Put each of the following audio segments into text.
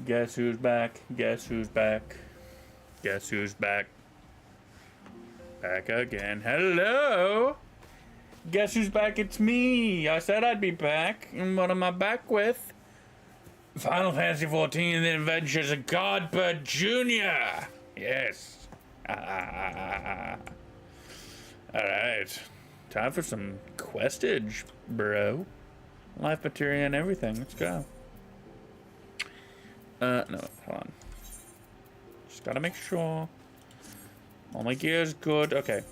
Guess who's back? Guess who's back? Guess who's back? Back again. Hello! Guess who's back? It's me! I said I'd be back. And what am I back with? Final Fantasy XIV, The Adventures of Godbird Jr. Yes. Alright. Time for some questage, bro. Life materia and everything. Let's go. No, hold on. Just gotta make sure all my gear is good. Okay.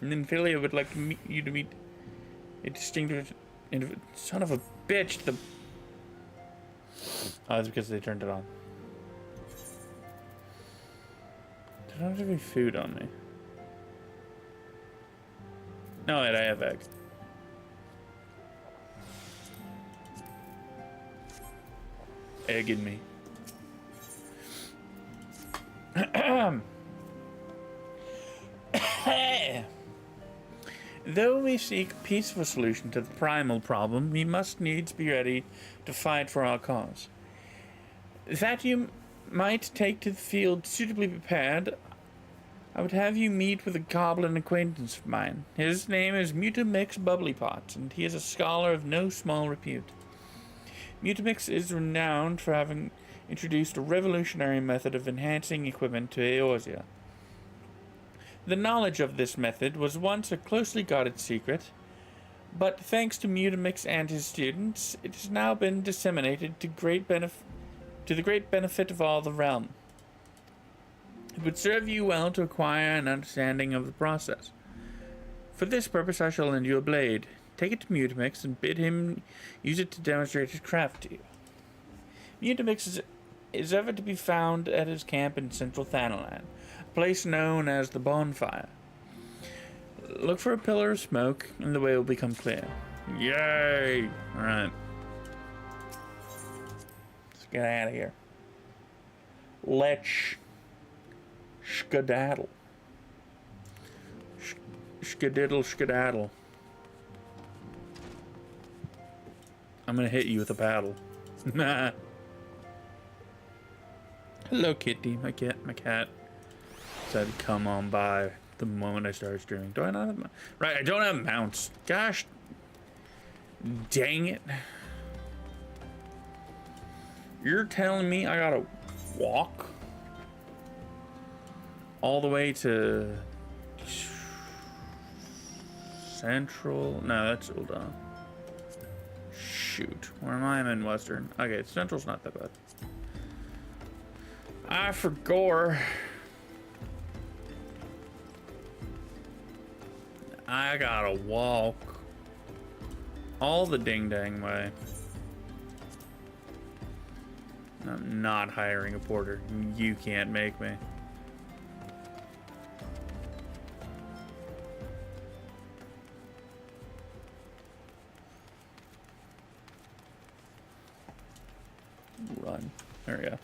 And then Philly, I would like to meet a distinctive son of a bitch. Oh, that's because they turned it on. There don't have any food on me. No, wait, I have eggs. Egg in me. Though we seek a peaceful solution to the primal problem, we must needs be ready to fight for our cause. That you might take to the field suitably prepared, I would have you meet with a goblin acquaintance of mine. His name is Mutamix Bubblypot, and he is a scholar of no small repute. Mutamix is renowned for having introduced a revolutionary method of enhancing equipment to Eorzea. The knowledge of this method was once a closely guarded secret, but thanks to Mutamix and his students, it has now been disseminated to the great benefit of all the realm. It would serve you well to acquire an understanding of the process. For this purpose, I shall lend you a blade. Take it to Mutamix and bid him use it to demonstrate his craft to you. Mutamix is ever to be found at his camp in central Thanalan, a place known as the Bonfire. Look for a pillar of smoke, and the way will become clear. Yay! Alright. Let's get out of here. Let's skedaddle. Skediddle skedaddle. I'm gonna hit you with a paddle. Nah. Hello, Kitty. My cat decided to come on by the moment I started streaming. Do I not have right, I don't have mounts. Gosh. Dang it. You're telling me I gotta walk all the way to Central? No, that's Ul'dah. Shoot. Where am I? I'm in Western. Okay, Central's not that bad. I forgot. I gotta walk all the ding-dang way. I'm not hiring a porter. You can't make me. Run. There we go.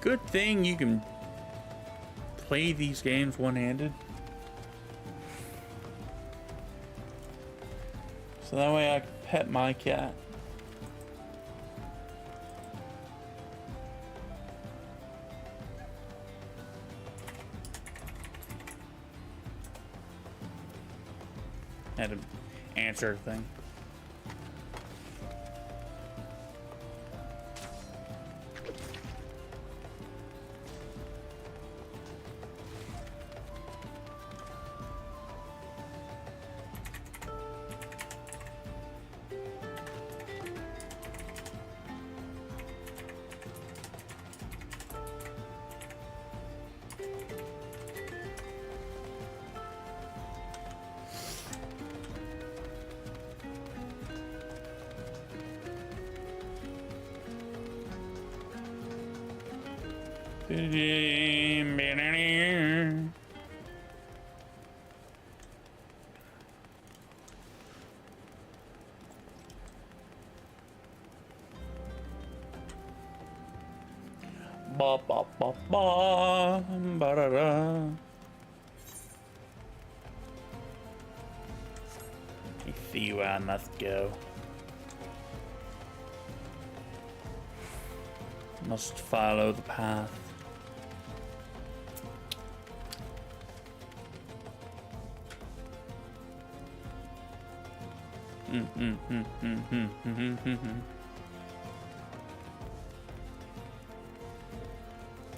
Good thing you can play these games one-handed. So that way I can pet my cat. Had to answer a thing. ba ba ba ba ba da da. I see where I must go. Must follow the path.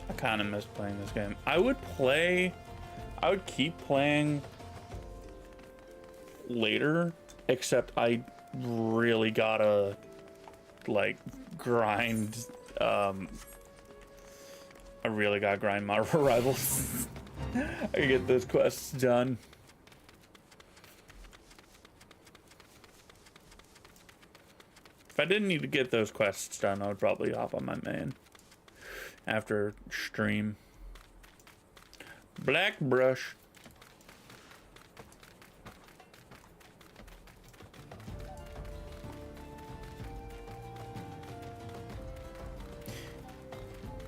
I kind of miss playing this game. I would keep playing later, except I really gotta like grind. I really gotta grind my rivals. I get those quests done. If I didn't need to get those quests done, I would probably hop on my main after stream. Black brush.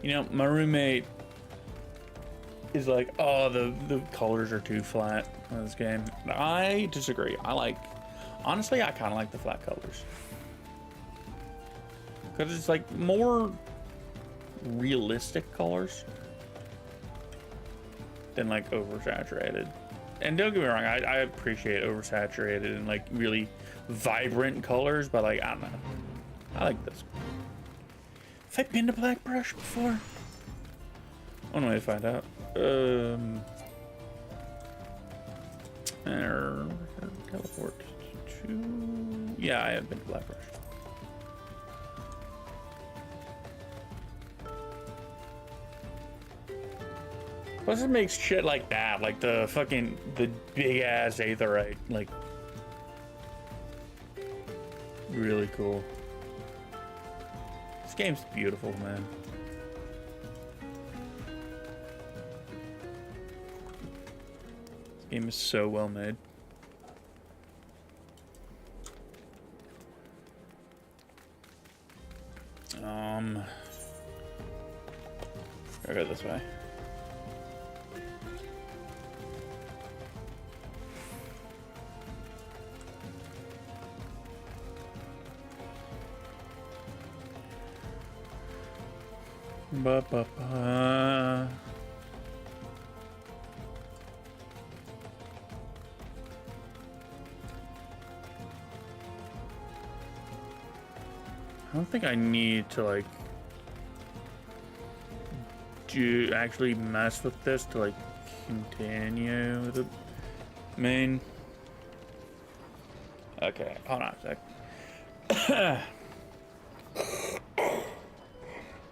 You know, my roommate is like, oh, the colors are too flat in this game. I disagree. Honestly, I kind of like the flat colors. Because it's like more realistic colors than like oversaturated. And don't get me wrong, I appreciate oversaturated and like really vibrant colors, but like, I don't know. I like this. Have I been to Black Brush before? One way to find out. Teleport to... Yeah, I have been to Black Brush. Plus it makes shit like that, like the big ass aetherite, like really cool. This game's beautiful, man. This game is so well made. I'll go this way. Ba ba ba. I don't think I need to like actually mess with this to like continue with the main. Okay, hold on a sec.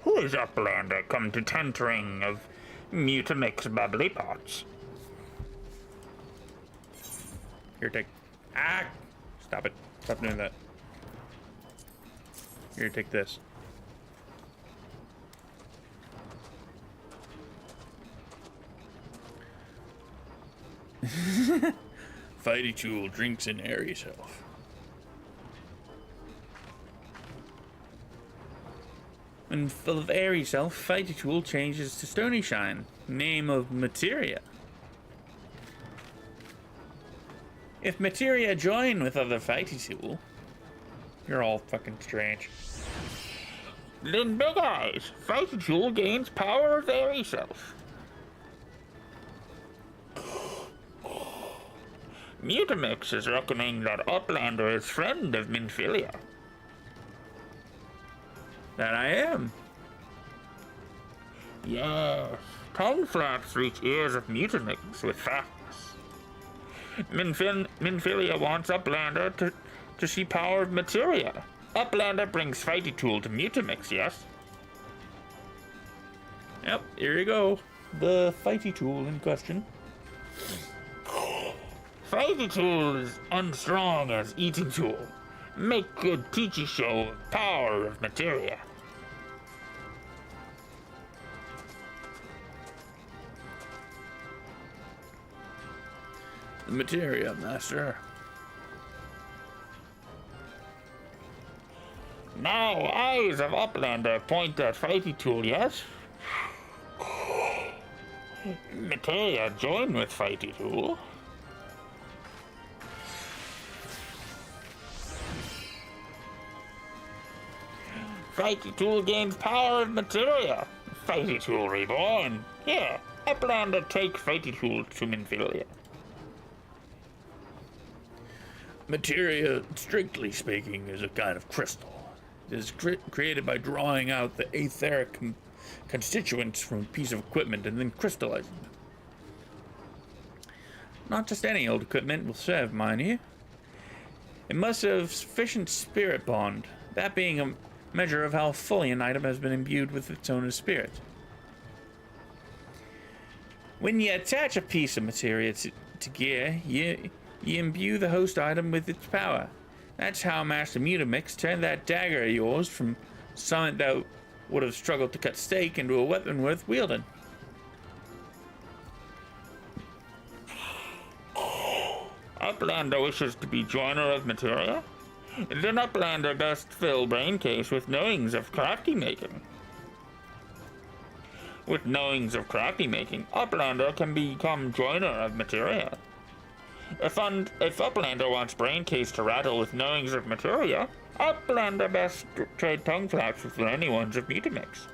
Who is Uplander come to tentering of Mutamix bubbly pots? Here, take. Ah! Stop it. Stop doing that. Here, take this. Fighty Tool drinks in airy self. When full of airy self, Fighty Tool changes to Stony Shine, name of Materia. If Materia join with other Fighty Tool, you're all fucking strange. Then Big Eyes, Fighty Tool gains power of airy self. Mutamix is reckoning that Uplander is friend of Minfilia. That I am. Yes, tongue flaps reach ears of Mutamix with facts. Minfilia wants Uplander to see power of materia. Uplander brings Fighty Tool to Mutamix, yes? Yep, here you go. The Fighty Tool in question. Fighty Tool is unstrong as eating tool. Make good teachy show of power of materia. The materia, master. Now, eyes of Uplander point at Fighty Tool, yes? Materia, join with Fighty Tool. Fighty Tool gains power of Materia. Fighty Tool reborn. Here, I plan to take Fighty Tool to Minfilia. Materia, strictly speaking, is a kind of crystal. It is created by drawing out the etheric constituents from a piece of equipment and then crystallizing them. Not just any old equipment will serve, mind you. It must have sufficient spirit bond, that being a measure of how fully an item has been imbued with its owner's spirit. When you attach a piece of materia to gear, you imbue the host item with its power. That's how Master Mutamix turned that dagger of yours from something that would have struggled to cut steak into a weapon worth wielding. Uplander wishes to be joiner of materia? Then Uplander does fill Braincase with knowings of crafty making. With knowings of crafty making, Uplander can become joiner of materia. If Uplander wants Braincase to rattle with knowings of materia, Uplander best trade tongue flaps with learning ones of Mutamix.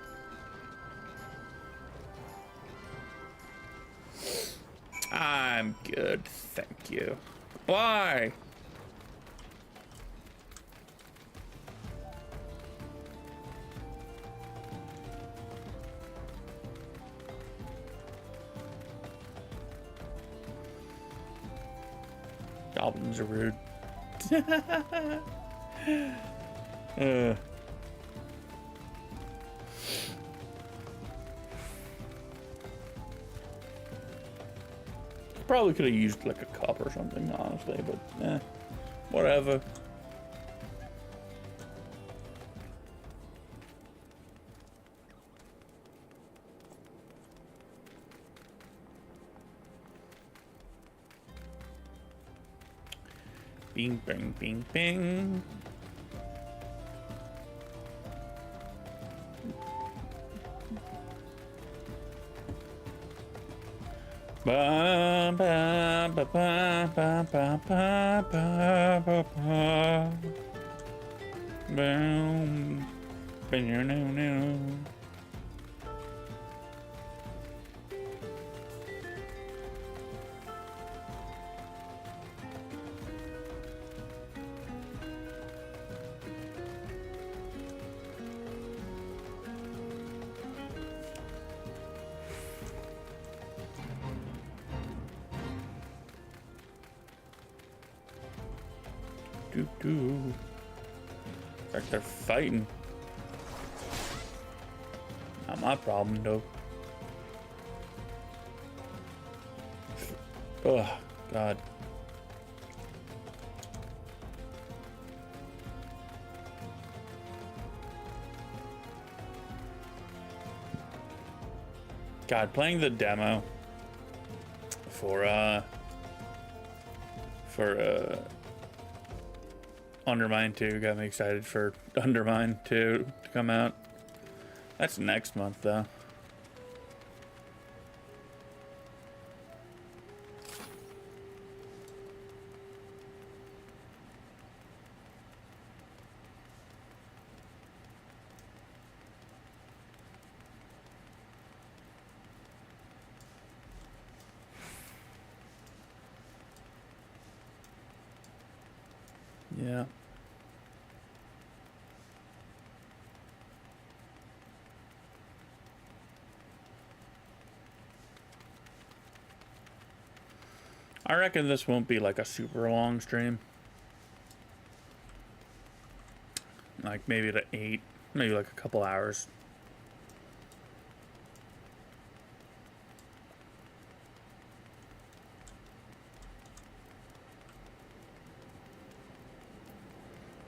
I'm good, thank you. Why? Goblins are rude. Probably could have used like a cup or something, honestly, but whatever. Bing, bing, bing, bing. Ba ba ba ba ba ba ba ba ba ba. Boom. Ba-no-no-no. Doo-doo. Like they're fighting. Not my problem, though. Oh, God. God, playing the demo for Undermine 2 got me excited for Undermine 2 to come out. That's next month, though. Yeah. I reckon this won't be like a super long stream. Like maybe to 8, maybe like a couple hours.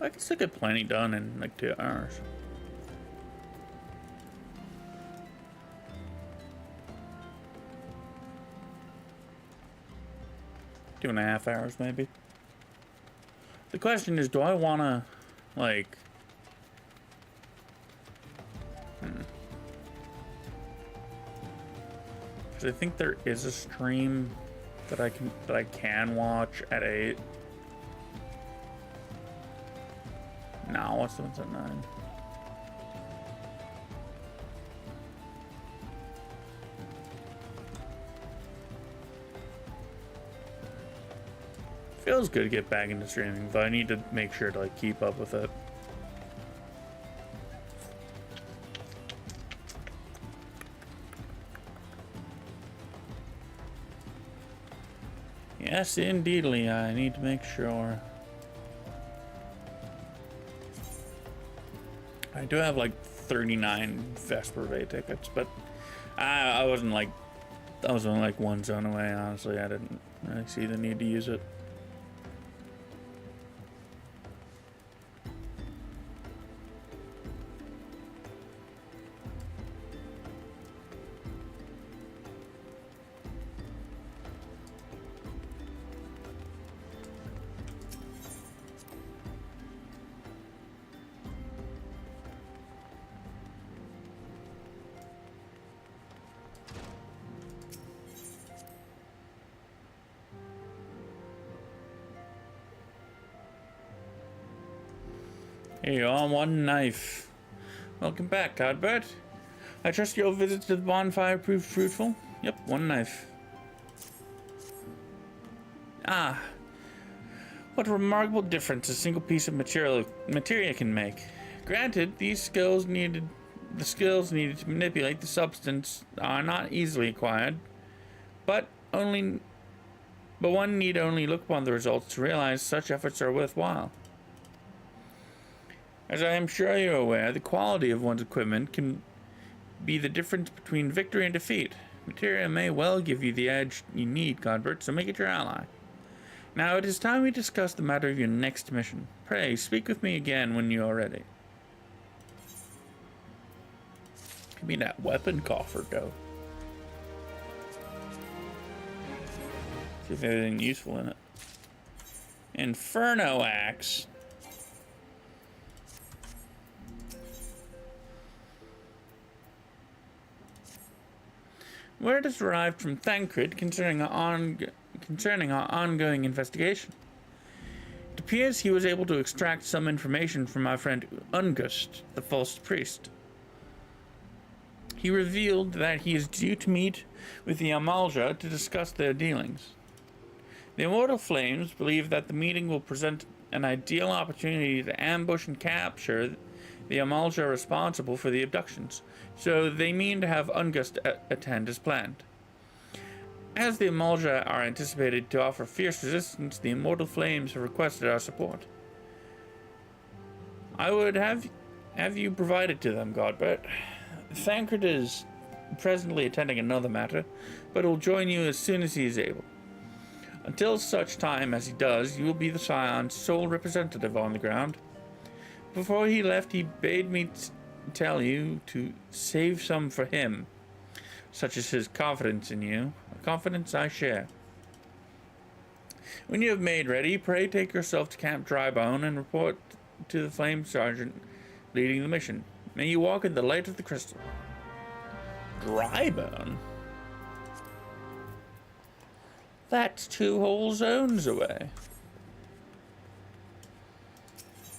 I can still get plenty done in like 2 hours. Two and a half hours, maybe. The question is, do I want to, like... Because I think there is a stream that I can watch at 8. No, what's the one's at 9? Feels good to get back into streaming, but I need to make sure to like keep up with it. Yes, indeedly, I need to make sure. I do have like 39 Vesper Bay tickets, but I was only like one zone away, honestly. I didn't really see the need to use it. Here you are, one knife. Welcome back, Godbert. I trust your visit to the bonfire proved fruitful? Yep, one knife. Ah, what a remarkable difference a single piece of materia can make. Granted, the skills needed to manipulate the substance are not easily acquired, but one need only look upon the results to realize such efforts are worthwhile. As I am sure you're aware, the quality of one's equipment can be the difference between victory and defeat. Materia may well give you the edge you need, Godbert, so make it your ally. Now it is time we discuss the matter of your next mission. Pray, speak with me again when you are ready. Give me that weapon coffer, though. See if there's anything useful in it. Inferno Axe. Word is derived from Thancred concerning our ongoing investigation. It appears he was able to extract some information from our friend Ungust, the false priest. He revealed that he is due to meet with the Amalja to discuss their dealings. The Immortal Flames believe that the meeting will present an ideal opportunity to ambush and capture the Amalja responsible for the abductions, so they mean to have Ungust attend as planned. As the Amalja are anticipated to offer fierce resistance, the Immortal Flames have requested our support. I would have you provided to them, Godbert. Thancred is presently attending another matter, but will join you as soon as he is able. Until such time as he does, you will be the Scion's sole representative on the ground. Before he left, he bade me tell you to save some for him. Such is his confidence in you, a confidence I share. When you have made ready, pray take yourself to Camp Drybone and report to the Flame Sergeant leading the mission. May you walk in the light of the crystal. Drybone? That's 2 whole zones away.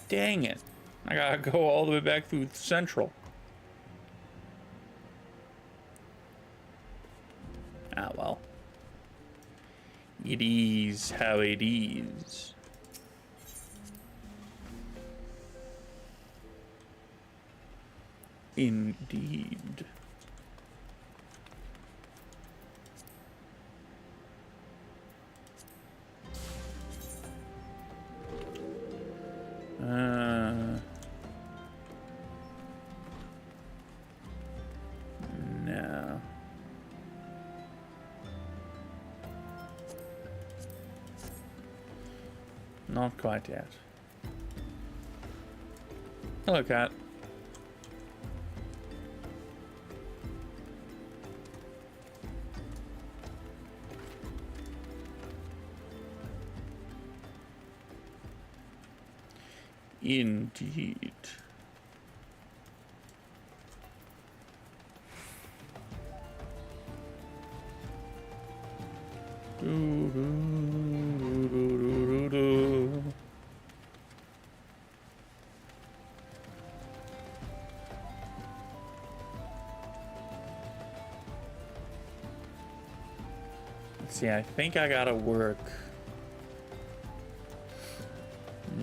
Dang it. I gotta go all the way back through Central. Ah, well. It is how it is. Indeed. No. Not quite yet. Hello, cat. Indeed. Let's see, I think I gotta work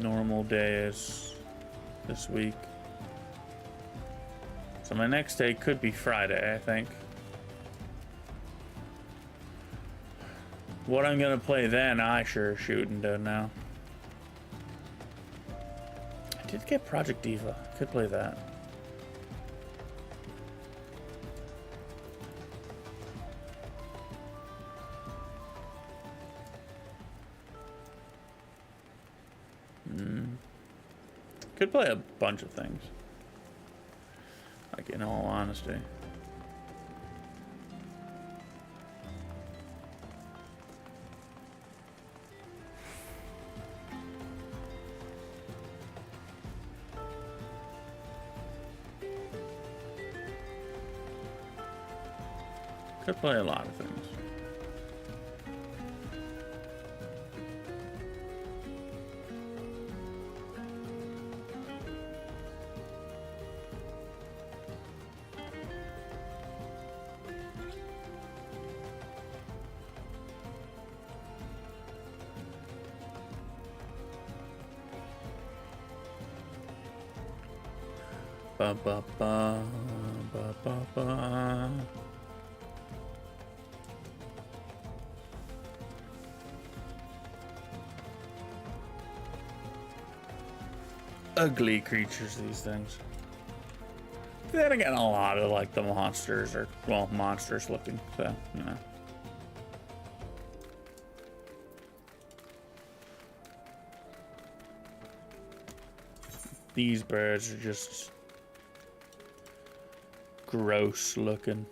normal days this week. So my next day could be Friday, I think. What I'm gonna play then, I sure shooting don't know. I did get Project Diva. Could play that. Could play a bunch of things. Like, in all honesty. Could play a lot of things. Ba ba ba ba ba ba. Ugly creatures, these things. Then again, a lot of like the monsters are, well, monsters looking, so, you know. These birds are just gross looking.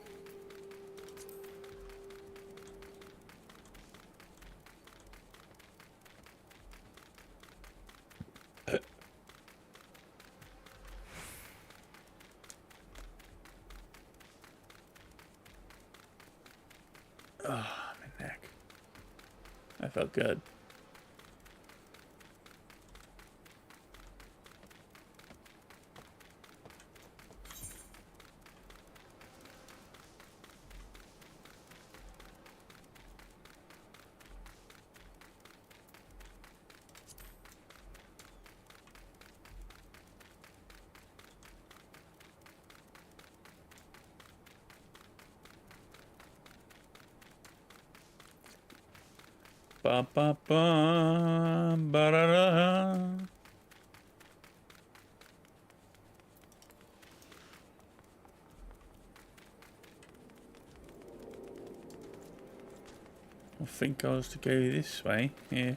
Oh, my neck. That felt good. Ba ba ba ba da da. I think I was to go this way. Yeah.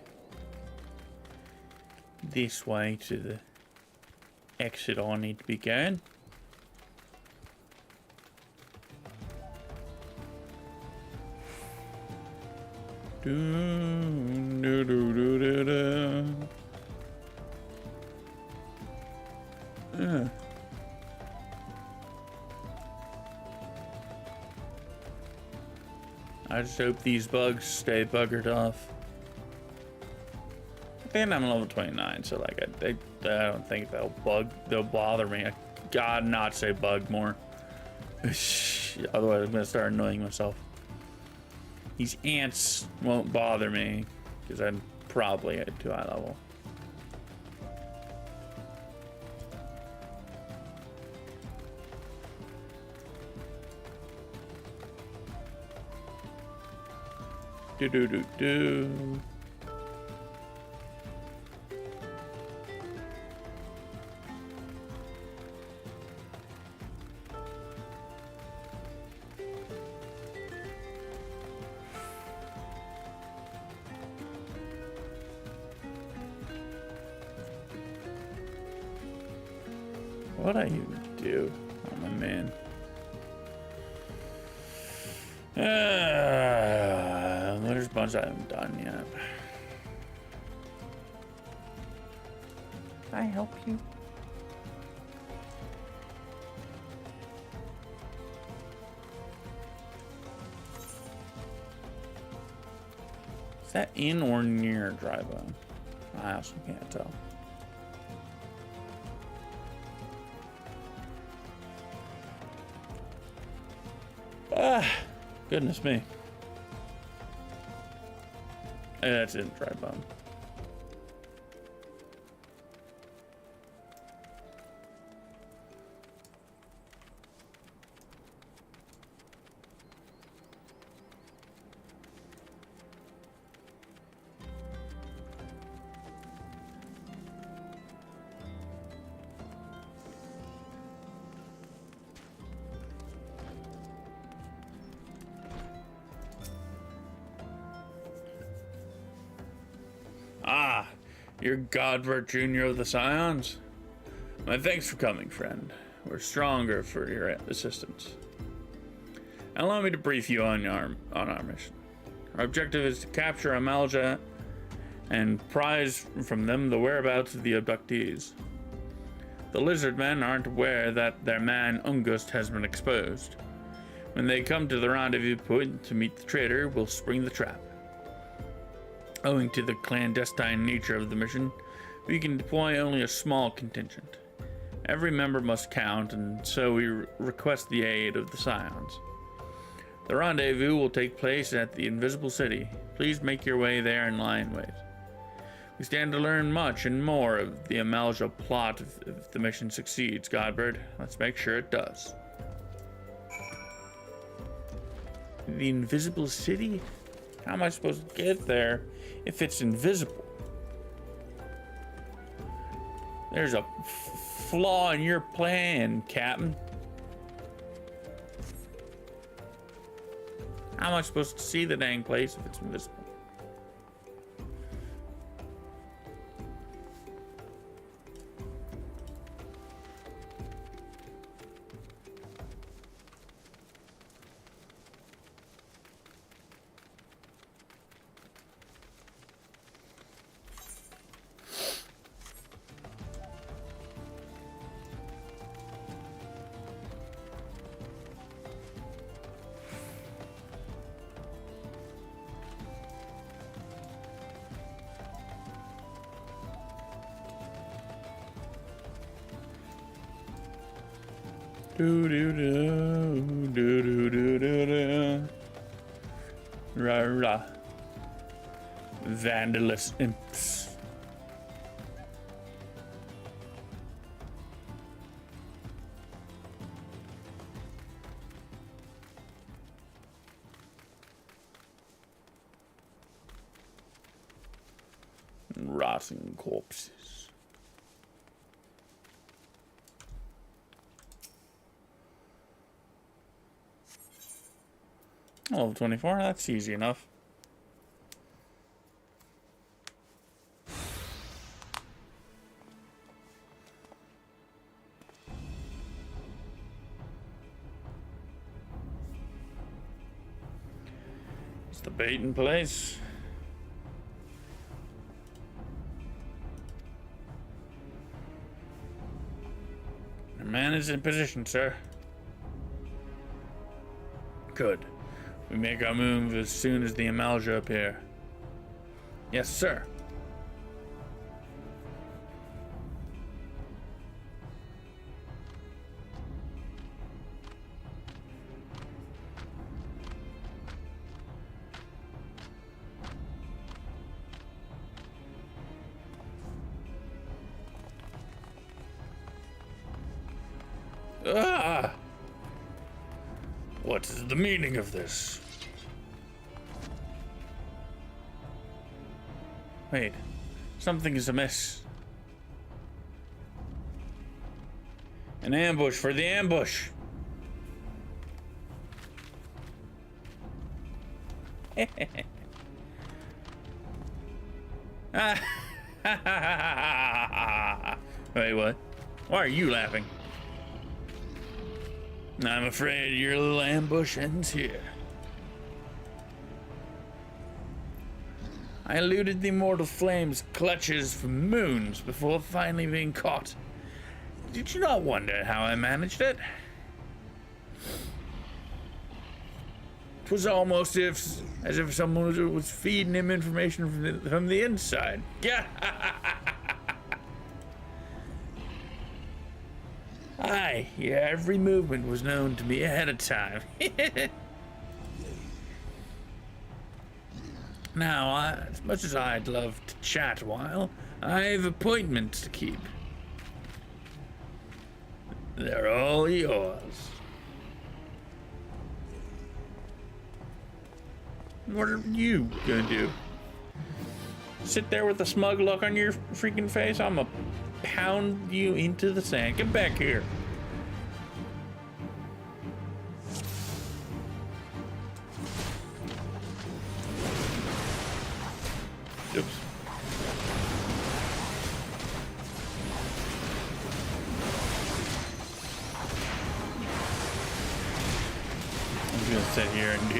This way to the exit I need to be going. Do, do, do, do, do, do. Yeah. I just hope these bugs stay buggered off. And I'm level 29, so like I don't think they'll bother me. I gotta not say bug more. Otherwise I'm gonna start annoying myself. These ants won't bother me because I'm probably at too high level. Do do do do. What I even do? Oh my man. There's a bunch I haven't done yet. Can I help you? Is that in or near dry bone? I also can't tell. Ah, goodness me. That's in dry bone. Ah, you're Godbert Jr. of the Scions? My thanks for coming, friend. We're stronger for your assistance. Allow me to brief you on our mission. Our objective is to capture Amalja and prize from them the whereabouts of the abductees. The lizard men aren't aware that their man Ungust has been exposed. When they come to the rendezvous point to meet the traitor, we'll spring the trap. Owing to the clandestine nature of the mission, we can deploy only a small contingent. Every member must count, and so we request the aid of the Scions. The rendezvous will take place at the Invisible City. Please make your way there and lie in wait. We stand to learn much and more of the Amalja plot if the mission succeeds, Godbert. Let's make sure it does. The Invisible City? How am I supposed to get there if it's invisible? There's a flaw in your plan, Captain. How am I supposed to see the dang place if it's invisible? Do do do do do do do do. Ra ra. Vandalous imps. Rotting corpses. Level 24, that's easy enough. Is the bait in place? The man is in position, sir. Good. We make our move as soon as the Amalja appear. Yes, sir. Ah! What is the meaning of this? Wait, something is amiss. An ambush for the ambush. Wait, what? Why are you laughing? I'm afraid your little ambush ends here. I eluded the immortal flame's clutches for moons before finally being caught. Did you not wonder how I managed it? was almost as if someone was feeding him information from the inside. Yeah. Aye, yeah, every movement was known to me ahead of time. Now, as much as I'd love to chat a while, I have appointments to keep. They're all yours. What are you gonna do? Sit there with a smug look on your freaking face? I'm gonna pound you into the sand. Get back here. Oops. I'm just gonna sit here and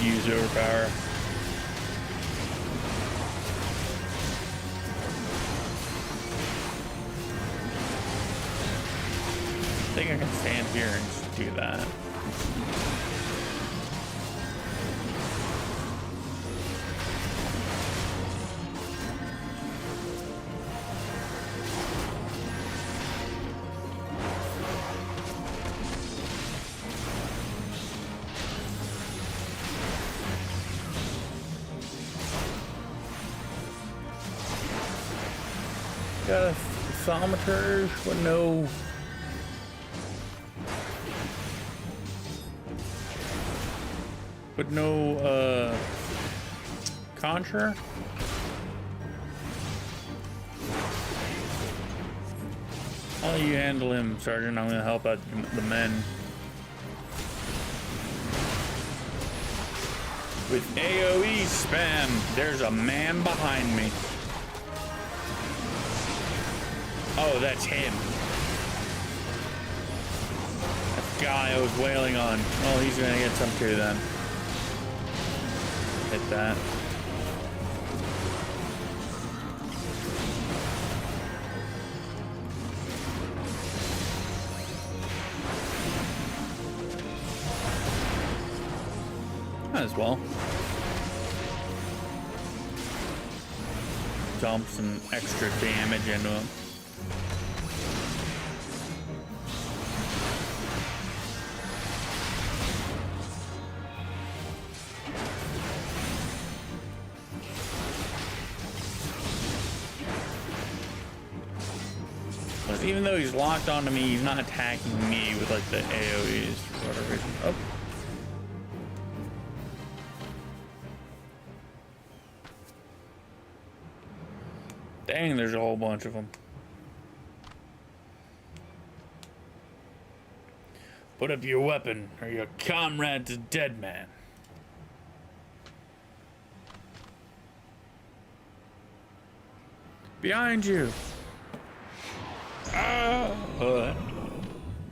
use overpower. I think I can stand here and just do that. Got a thermometer with no contra. I'll let you handle him, Sergeant. I'm gonna help out the men. With AoE spam, there's a man behind me. Oh, that's him. That guy I was wailing on. Oh, he's gonna get some too then. Hit that. Might as well. Dump some extra damage into him. Even though he's locked onto me, he's not attacking me with like the AoEs for whatever reason. Oh. Dang, there's a whole bunch of them. Put up your weapon, or your comrade's a dead man. Behind you.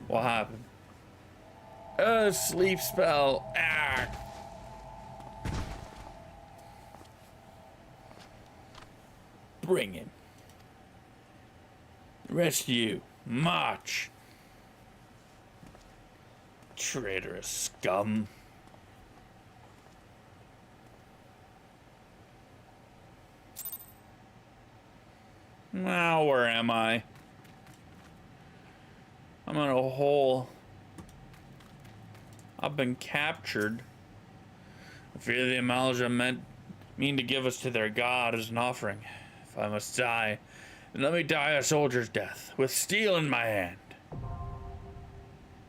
What happened? Sleep spell. Ah. Bring him. Rest you. March. Traitorous scum. Now, where am I? I'm in a hole. I've been captured. I fear the Amalja mean to give us to their god as an offering. If I must die, then let me die a soldier's death, with steel in my hand.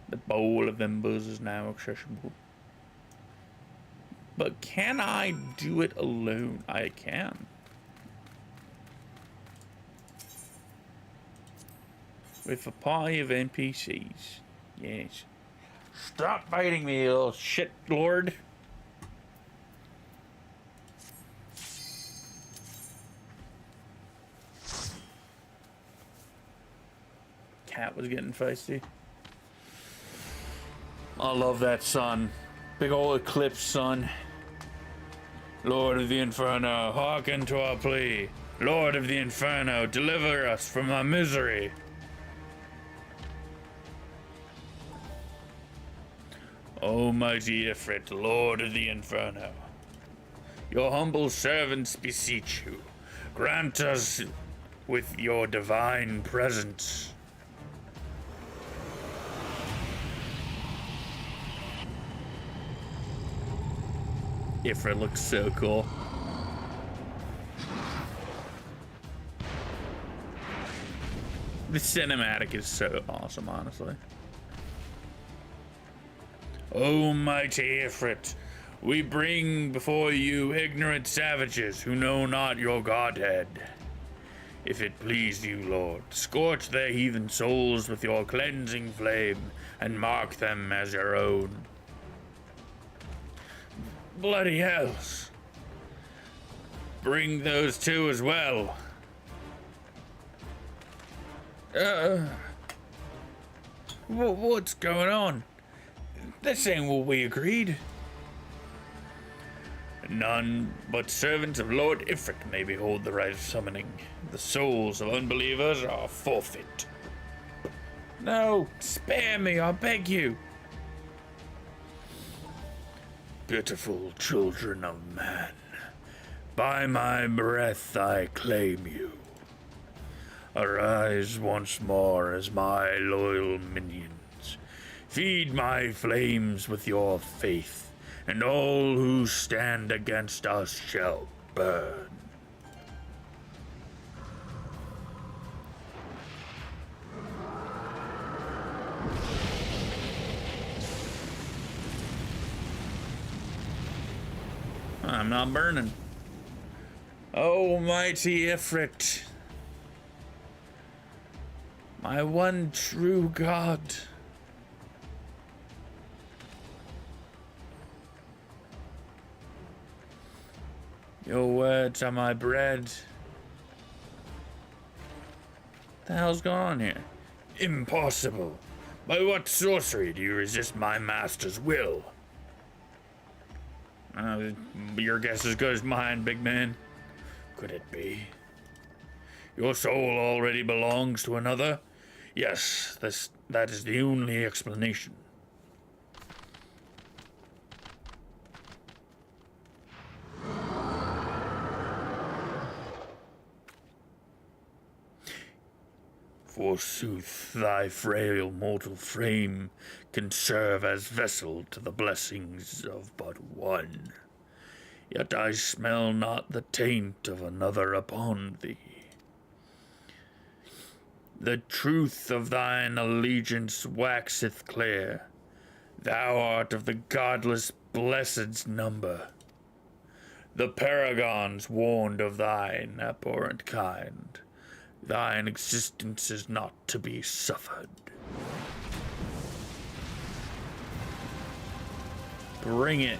The bowl of embers is now accessible. But can I do it alone? I can. With a party of NPCs. Yes. Stop biting me, you little shit lord. Cat was getting feisty. I love that sun. Big old eclipse sun. Lord of the Inferno, hearken to our plea. Lord of the Inferno, deliver us from our misery. O mighty Ifrit, Lord of the Inferno, your humble servants beseech you, grant us with your divine presence. Ifrit looks so cool. The cinematic is so awesome, honestly. O mighty Ifrit, we bring before you ignorant savages who know not your godhead. If it please you, Lord, scorch their heathen souls with your cleansing flame and mark them as your own. Bloody hells. Bring those two as well. What's going on? This ain't what we agreed. None but servants of Lord Ifrit may behold the right of summoning. The souls of unbelievers are forfeit. No, spare me, I beg you. Pitiful children of man, by my breath I claim you. Arise once more as my loyal minions. Feed my flames with your faith, and all who stand against us shall burn. I'm not burning. Oh, mighty Ifrit, my one true God. Your words are my bread. What the hell's going on here? Impossible. By what sorcery do you resist my master's will? Your guess is as good as mine, big man. Could it be? Your soul already belongs to another? Yes, that is the only explanation. Forsooth, thy frail mortal frame can serve as vessel to the blessings of but one. Yet I smell not the taint of another upon thee. The truth of thine allegiance waxeth clear. Thou art of the godless blessed's number. The paragons warned of thine abhorrent kind. Thine existence is not to be suffered. Bring it,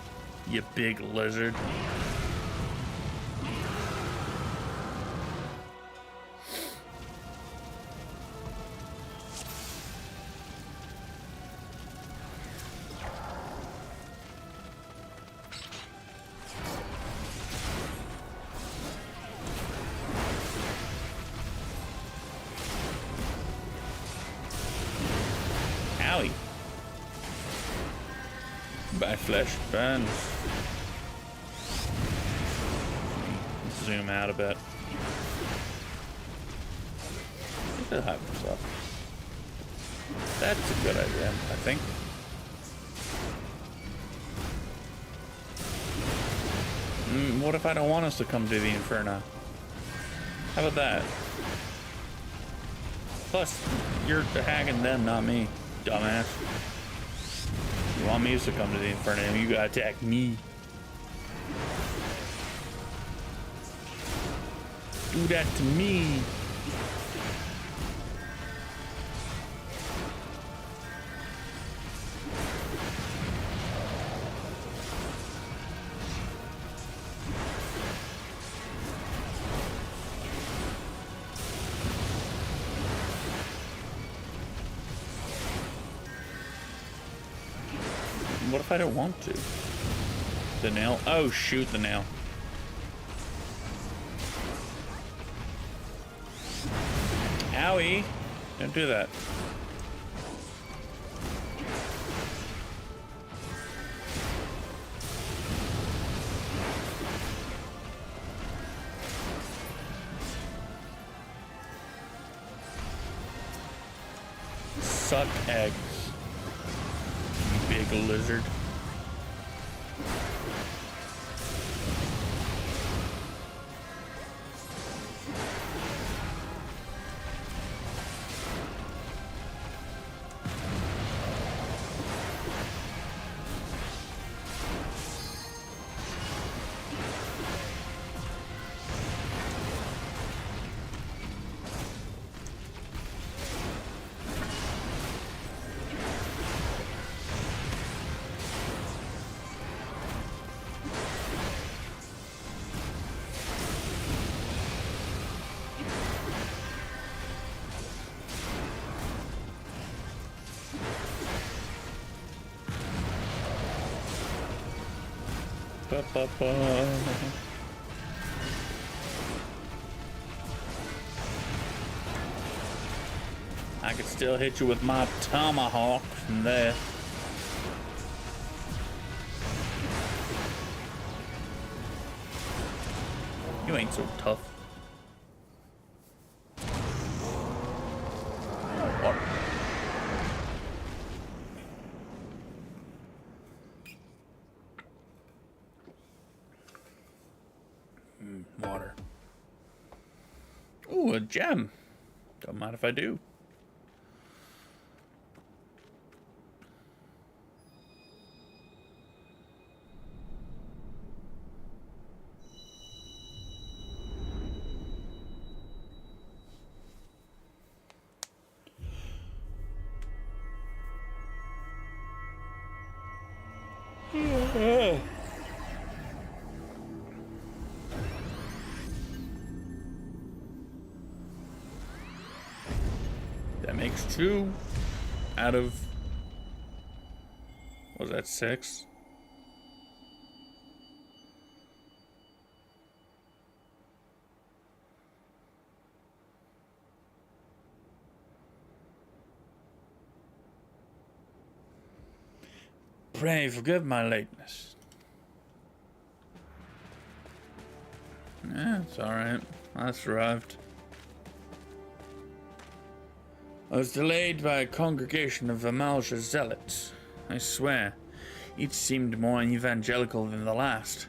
you big lizard. Owie. My flesh burns. Zoom out a bit. Look at that stuff. That's a good idea, I think. What if I don't want us to come to the Inferno? How about that? Plus, you're hagging them, not me, dumbass. You want me to come to the Inferno, you gotta attack me. Do that to me. What if I don't want to? The nail? Oh, shoot, the nail. Owie! Don't do that. suck eggs. You big lizard. I could still hit you with my tomahawk from there. You ain't so tough. Water. Water. Ooh, a gem. Don't mind if I do. That makes 2 out of, what was that, 6? Pray forgive my lateness. Yeah, it's alright. I survived. I was delayed by a congregation of Amalja zealots. I swear, each seemed more evangelical than the last.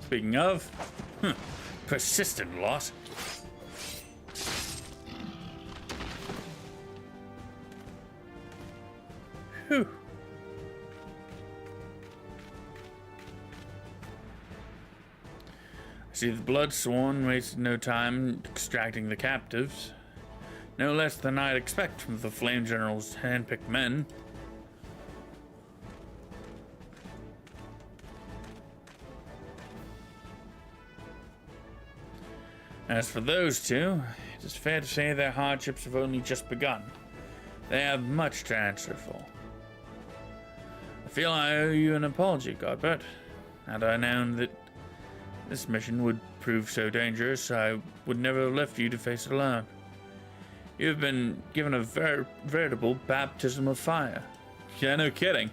Speaking of, persistent lot. Whew. See, the Bloodsworn wasted no time extracting the captives. No less than I'd expect from the Flame General's handpicked men. As for those two, it is fair to say their hardships have only just begun. They have much to answer for. I feel I owe you an apology, Godbert. Had I known that this mission would prove so dangerous, I would never have left you to face it alone. You have been given a veritable baptism of fire. Yeah, no kidding.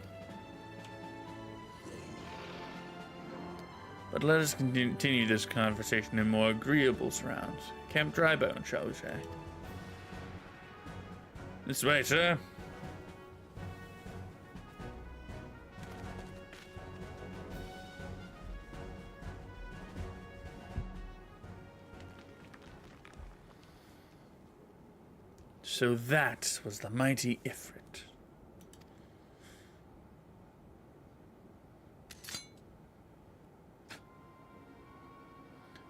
But let us continue this conversation in more agreeable surrounds. Camp Drybone, shall we say? This way, sir. So that was the mighty Ifrit.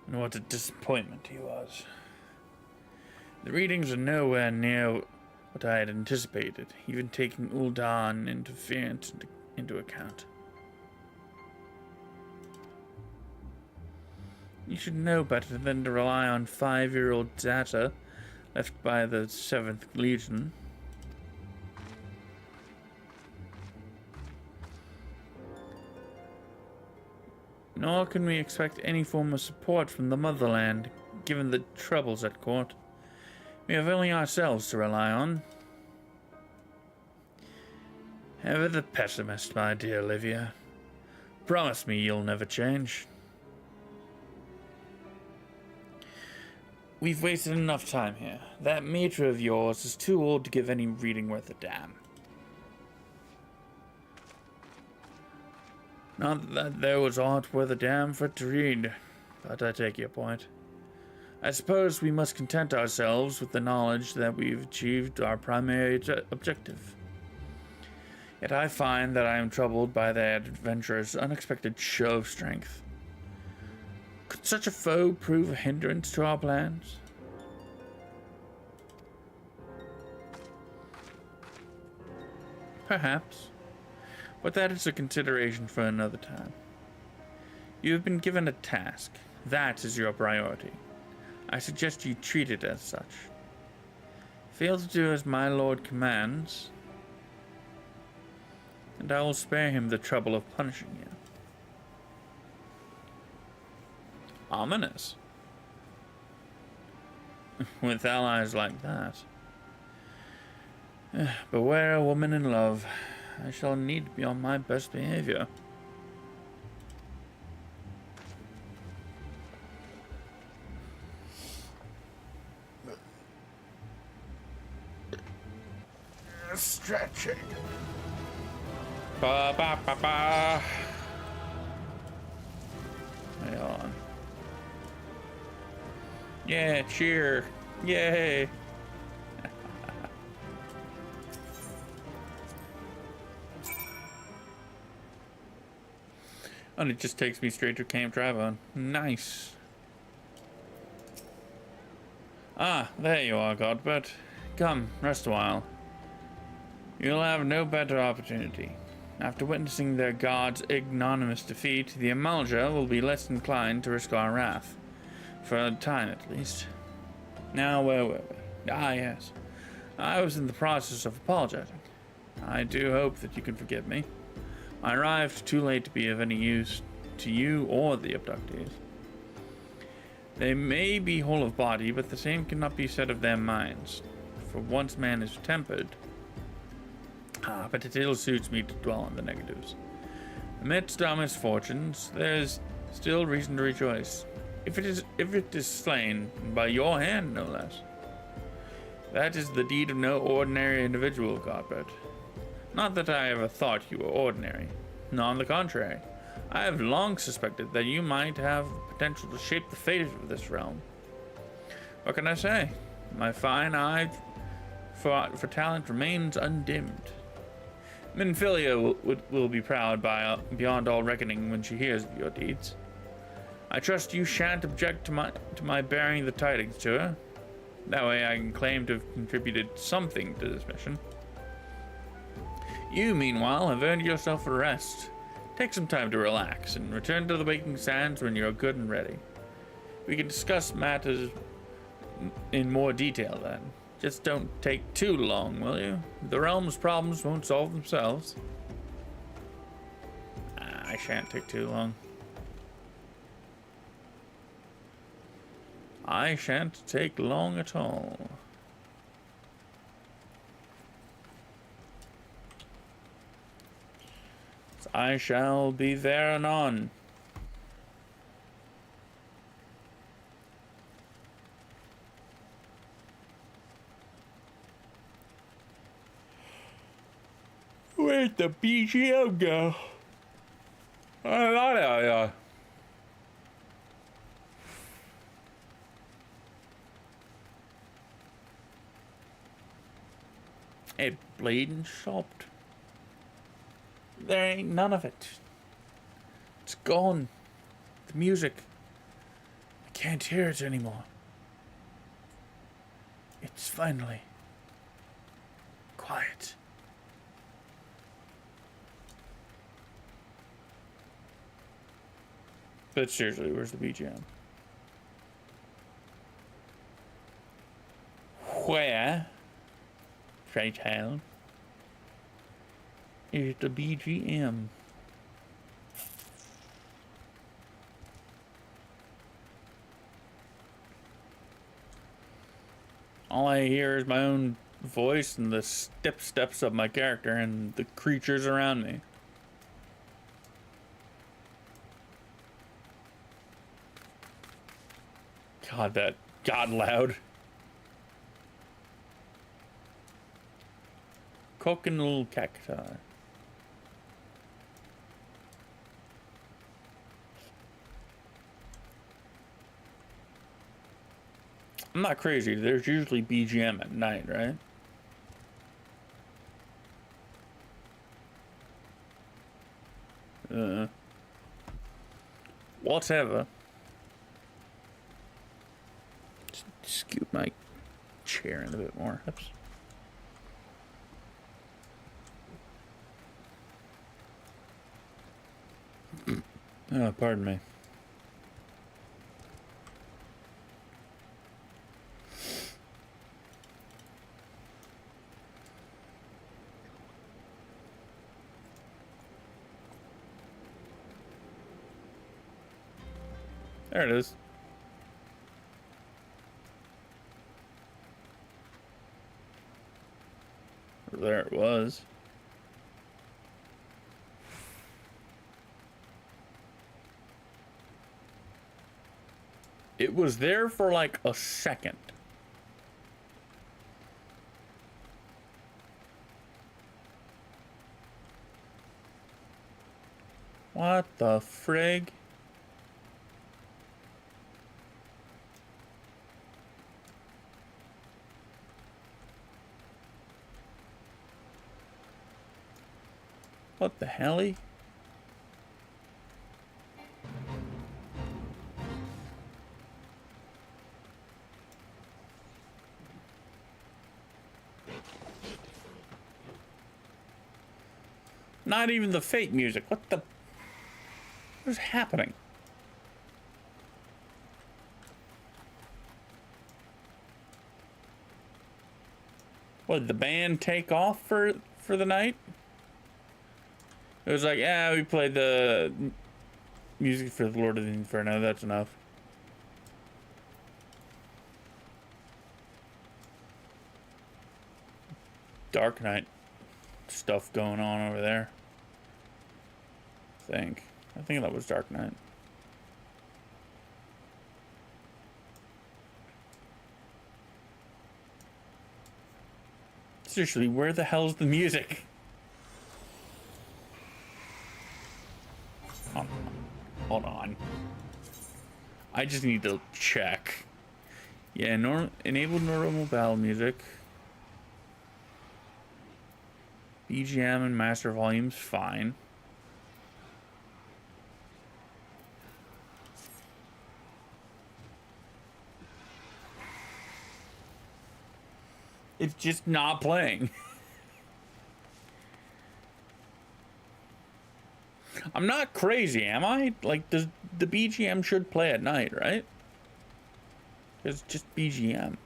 And what a disappointment he was. The readings are nowhere near what I had anticipated, even taking Ul'Dan interference into account. You should know better than to rely on 5-year-old data left by the 7th Legion. Nor can we expect any form of support from the motherland, given the troubles at court. We have only ourselves to rely on. Ever the pessimist, my dear Livia. Promise me you'll never change. We've wasted enough time here. That meter of yours is too old to give any reading worth a damn. Not that there was aught worth a damn for it to read, but I take your point. I suppose we must content ourselves with the knowledge that we've achieved our primary objective. Yet I find that I am troubled by their adventurer's unexpected show of strength. Could such a foe prove a hindrance to our plans? Perhaps, but that is a consideration for another time. You have been given a task. That is your priority. I suggest you treat it as such. Fail to do as my lord commands, and I will spare him the trouble of punishing you. Ominous. With allies like that. Beware a woman in love. I shall need to be on my best behavior. Stretching. Ba ba ba ba. Hang on. Yeah, cheer. Yay. And it just takes me straight to Camp Trayvon. Nice. Ah, there you are, Godbert. Come, rest a while. You'll have no better opportunity. After witnessing their god's ignominious defeat, the Amalja will be less inclined to risk our wrath. For a time, at least. Now, where were we? Ah, yes. I was in the process of apologizing. I do hope that you can forgive me. I arrived too late to be of any use to you or the abductees. They may be whole of body, but the same cannot be said of their minds. For once man is tempered. But it ill suits me to dwell on the negatives. Amidst our misfortunes, there is still reason to rejoice. If it is slain, by your hand, no less. That is the deed of no ordinary individual, Godbert. Not that I ever thought you were ordinary. On the contrary, I have long suspected that you might have the potential to shape the fate of this realm. What can I say? My fine eye for talent remains undimmed. Minfilia will be proud beyond all reckoning when she hears of your deeds. I trust you shan't object to my bearing the tidings to her. That way I can claim to have contributed something to this mission. You, meanwhile, have earned yourself a rest. Take some time to relax and return to the Waking Sands when you're good and ready. We can discuss matters in more detail then. Just don't take too long, will you? The realm's problems won't solve themselves. I shan't take too long. I shan't take long at all. I shall be there anon. Where'd the BGM go? It bleeding stopped. There ain't none of it. It's gone. The music. I can't hear it anymore. It's finally quiet. But seriously, where's the BGM? Where, pray tell, is the BGM? All I hear is my own voice and the steps of my character and the creatures around me. God, that God loud. Coconut cacti. I'm not crazy. There's usually BGM at night, right? Whatever. Just scoot my chair in a bit more. Oops. Oh, pardon me. There it is. Or there it was. It was there for like a second. What the frig? What the helly? Not even the fake music. What the? What is happening? What, did the band take off for the night? It was like, yeah, we played the music for the Lord of the Inferno. That's enough. Dark Knight stuff going on over there. I think that was Dark Knight. Seriously, where the hell's the music? Hold on. I just need to check. Yeah, enable normal battle music. BGM and master volumes, fine. It's just not playing. I'm not crazy, am I? Like, the BGM should play at night, right? It's just BGM.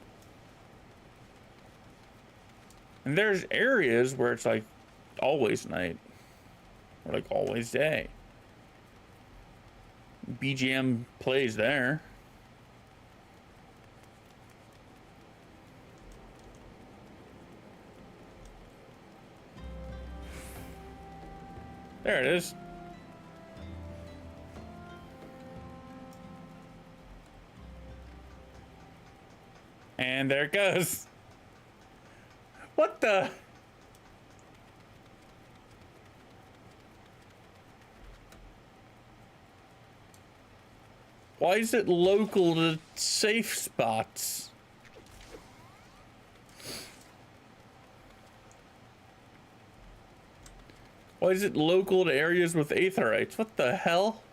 And there's areas where it's like always night. Or like always day. BGM plays there. There it is. And there it goes. What the? Why is it local to safe spots? Why is it local to areas with aetherites? What the hell?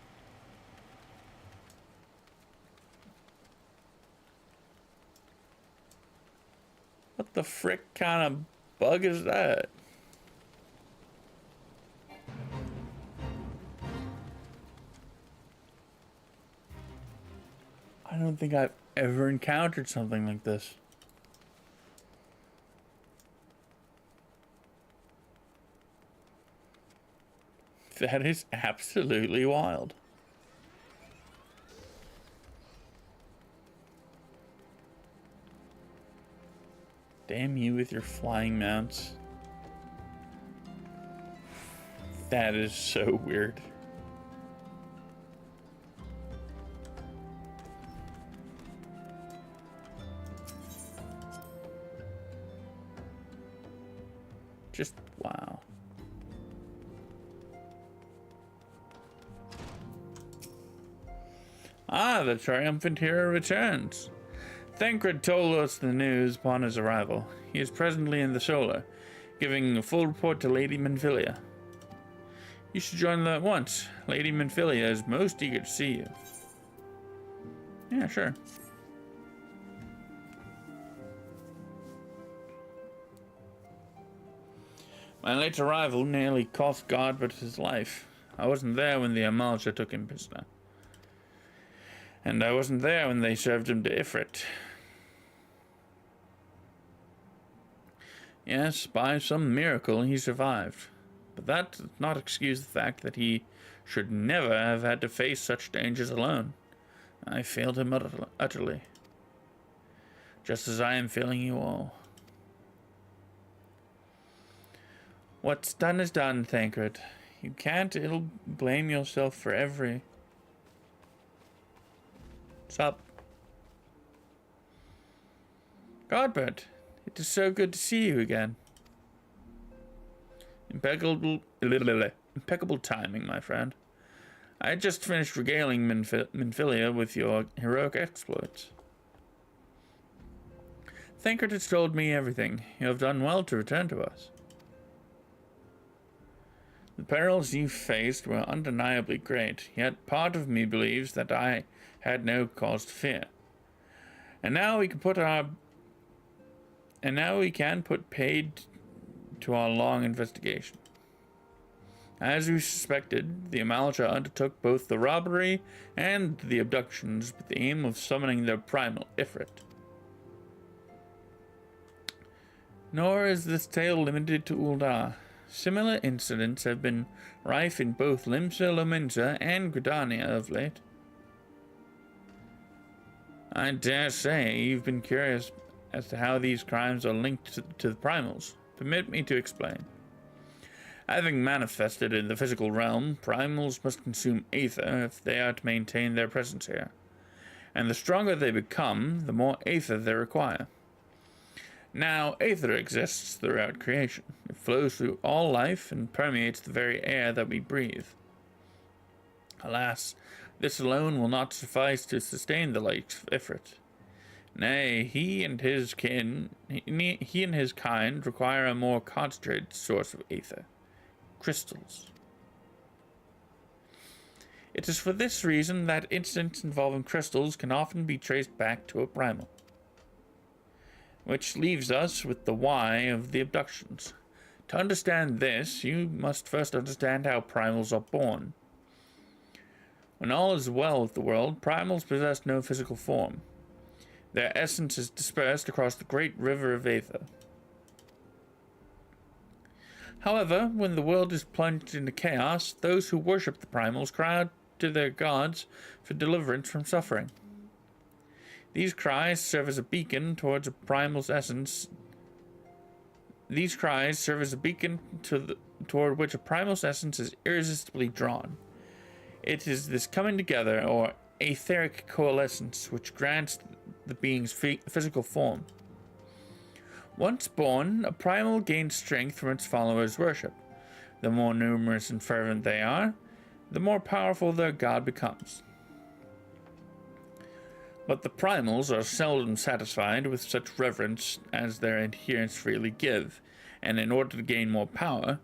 What the frick kind of bug is that? I don't think I've ever encountered something like this. That is absolutely wild. Damn you with your flying mounts. That is so weird. Just, wow. Ah, the triumphant hero returns. Thancred told us the news upon his arrival. He is presently in the Solar, giving a full report to Lady Manfilia. You should join them at once. Lady Manfilia is most eager to see you. Yeah, sure. My late arrival nearly cost God but his life. I wasn't there when the Amalja took him prisoner. And I wasn't there when they served him to Ifrit. Yes, by some miracle he survived. But that does not excuse the fact that he should never have had to face such dangers alone. I failed him utterly. Just as I am failing you all. What's done is done, Thancred. You can't blame yourself for every... What's up? Godbert, it is so good to see you again. Impeccable timing, my friend. I had just finished regaling Manfilia with your heroic exploits. Thancred has told me everything. You have done well to return to us. The perils you faced were undeniably great, yet part of me believes that I had no cause to fear. And now we can put paid to our long investigation. As we suspected, the Amalja undertook both the robbery and the abductions with the aim of summoning their primal Ifrit. Nor is this tale limited to Uldar. Similar incidents have been rife in both Limsa Lominsa and Gridania of late. I dare say you've been curious as to how these crimes are linked to the primals. Permit me to explain. Having manifested in the physical realm, primals must consume aether if they are to maintain their presence here. And the stronger they become, the more aether they require. Now, aether exists throughout creation. It flows through all life and permeates the very air that we breathe. Alas, this alone will not suffice to sustain the likes of Ifrit. Nay, he and his kind require a more concentrated source of aether. Crystals. It is for this reason that incidents involving crystals can often be traced back to a primal. Which leaves us with the why of the abductions. To understand this, you must first understand how primals are born. When all is well with the world, primals possess no physical form. Their essence is dispersed across the great river of aether. However, when the world is plunged into chaos, those who worship the primals cry out to their gods for deliverance from suffering. These cries serve as a beacon towards a primal's essence. These cries serve as a beacon toward which a primal's essence is irresistibly drawn. It is this coming together, or etheric coalescence, which grants the being's physical form. Once born, a primal gains strength from its followers' worship. The more numerous and fervent they are, the more powerful their god becomes. But the primals are seldom satisfied with such reverence as their adherents freely give, and in order to gain more power,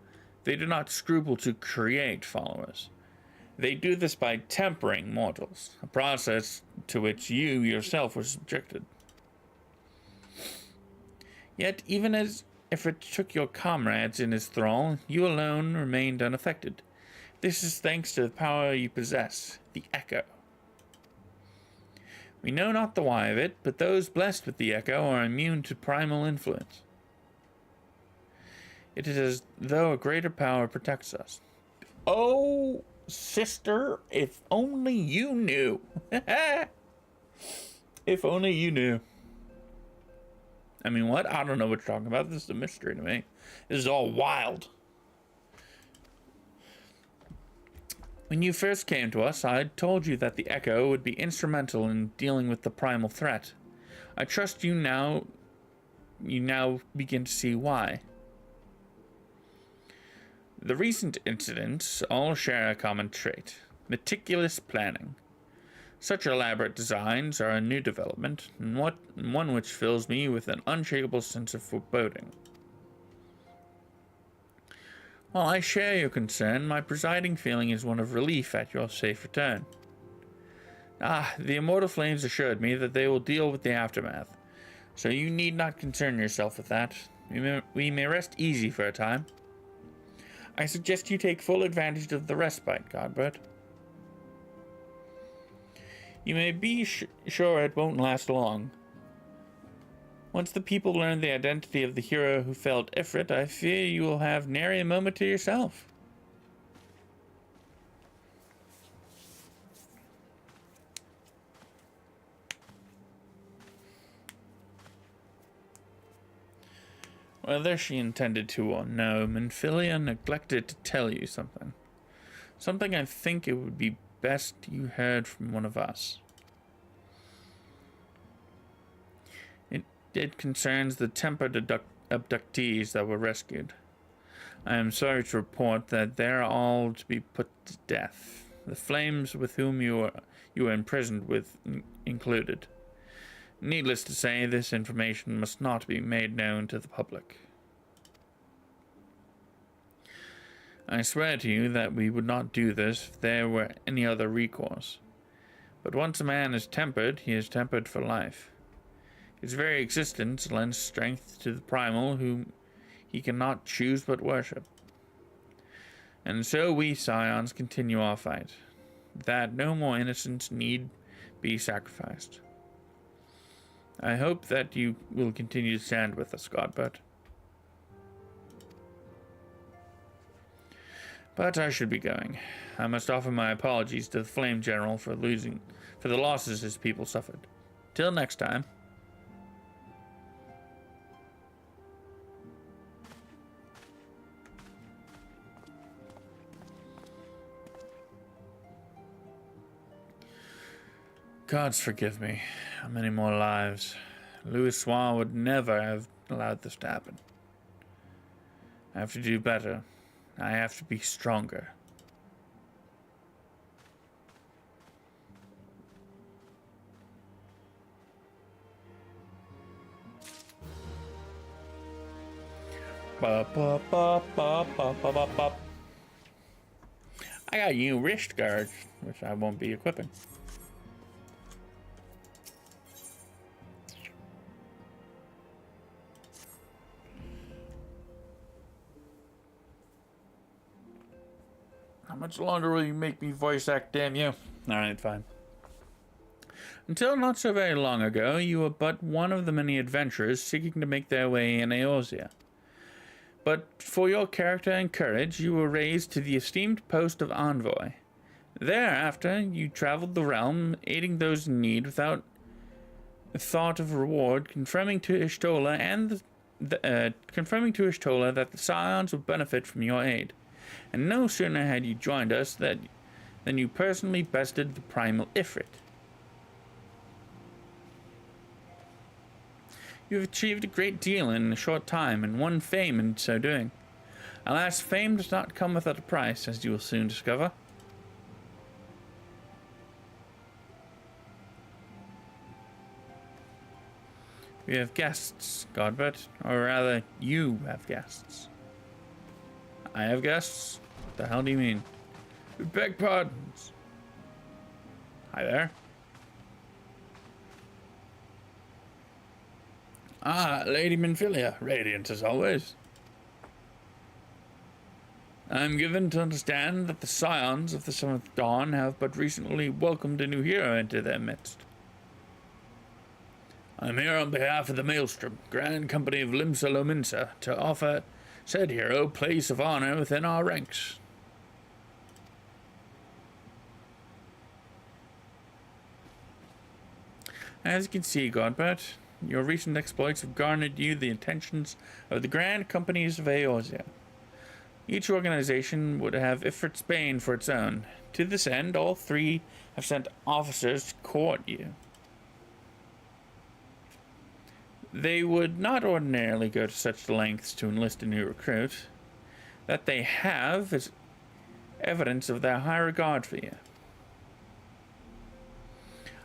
they do not scruple to create followers. They do this by tempering mortals, a process to which you yourself were subjected. Yet, even as if it took your comrades in his thrall, you alone remained unaffected. This is thanks to the power you possess, the Echo. We know not the why of it, but those blessed with the Echo are immune to primal influence. It is as though a greater power protects us. Oh, sister, if only you knew. If only you knew. I mean, what? I don't know what you're talking about. This is a mystery to me. This is all wild. When you first came to us, I told you that the Echo would be instrumental in dealing with the primal threat. I trust you now begin to see why. The recent incidents all share a common trait: meticulous planning. Such elaborate designs are a new development, and one which fills me with an unshakable sense of foreboding. While I share your concern, my presiding feeling is one of relief at your safe return. The immortal flames assured me that they will deal with the aftermath, so you need not concern yourself with that. We may rest easy for a time. I suggest you take full advantage of the respite, Godbert. You may be sure it won't last long. Once the people learn the identity of the hero who felled Ifrit, I fear you will have nary a moment to yourself. Whether she intended to or no, Minfilia neglected to tell you something. Something I think it would be best you heard from one of us. It concerns the tempered abductees that were rescued. I am sorry to report that they are all to be put to death. The flames with whom you were imprisoned with included. Needless to say, this information must not be made known to the public. I swear to you that we would not do this if there were any other recourse. But once a man is tempered, he is tempered for life. His very existence lends strength to the primal whom he cannot choose but worship. And so we scions continue our fight, that no more innocents need be sacrificed. I hope that you will continue to stand with us, Godbert. But I should be going. I must offer my apologies to the Flame General for the losses his people suffered. Till next time. Gods forgive me. How many more lives? Louis Swan would never have allowed this to happen. I have to do better. I have to be stronger. I got new wrist guards, which I won't be equipping. How much longer will you make me voice act, damn you? Alright, fine. Until not so very long ago, you were but one of the many adventurers seeking to make their way in Eorzea. But for your character and courage, you were raised to the esteemed post of envoy. Thereafter, you traveled the realm, aiding those in need without a thought of reward, confirming to Ishtola that the Scions would benefit from your aid. And no sooner had you joined us than you personally bested the primal Ifrit. You have achieved a great deal in a short time, and won fame in so doing. Alas, fame does not come without a price, as you will soon discover. We have guests, Godbert, or rather, you have guests. I have guests? What the hell do you mean? Beg pardons. Hi there. Lady Minfilia, radiant as always. I'm given to understand that the Scions of the Seventh Dawn have but recently welcomed a new hero into their midst. I'm here on behalf of the Maelstrom, Grand Company of Limsa Lominsa, to offer said hero place of honor within our ranks. As you can see, Godbert, your recent exploits have garnered you the attentions of the Grand Companies of Eorzea. Each organization would have Ifrit's Bane for its own. To this end, all three have sent officers to court you. They would not ordinarily go to such lengths to enlist a new recruit. that they have is evidence of their high regard for you.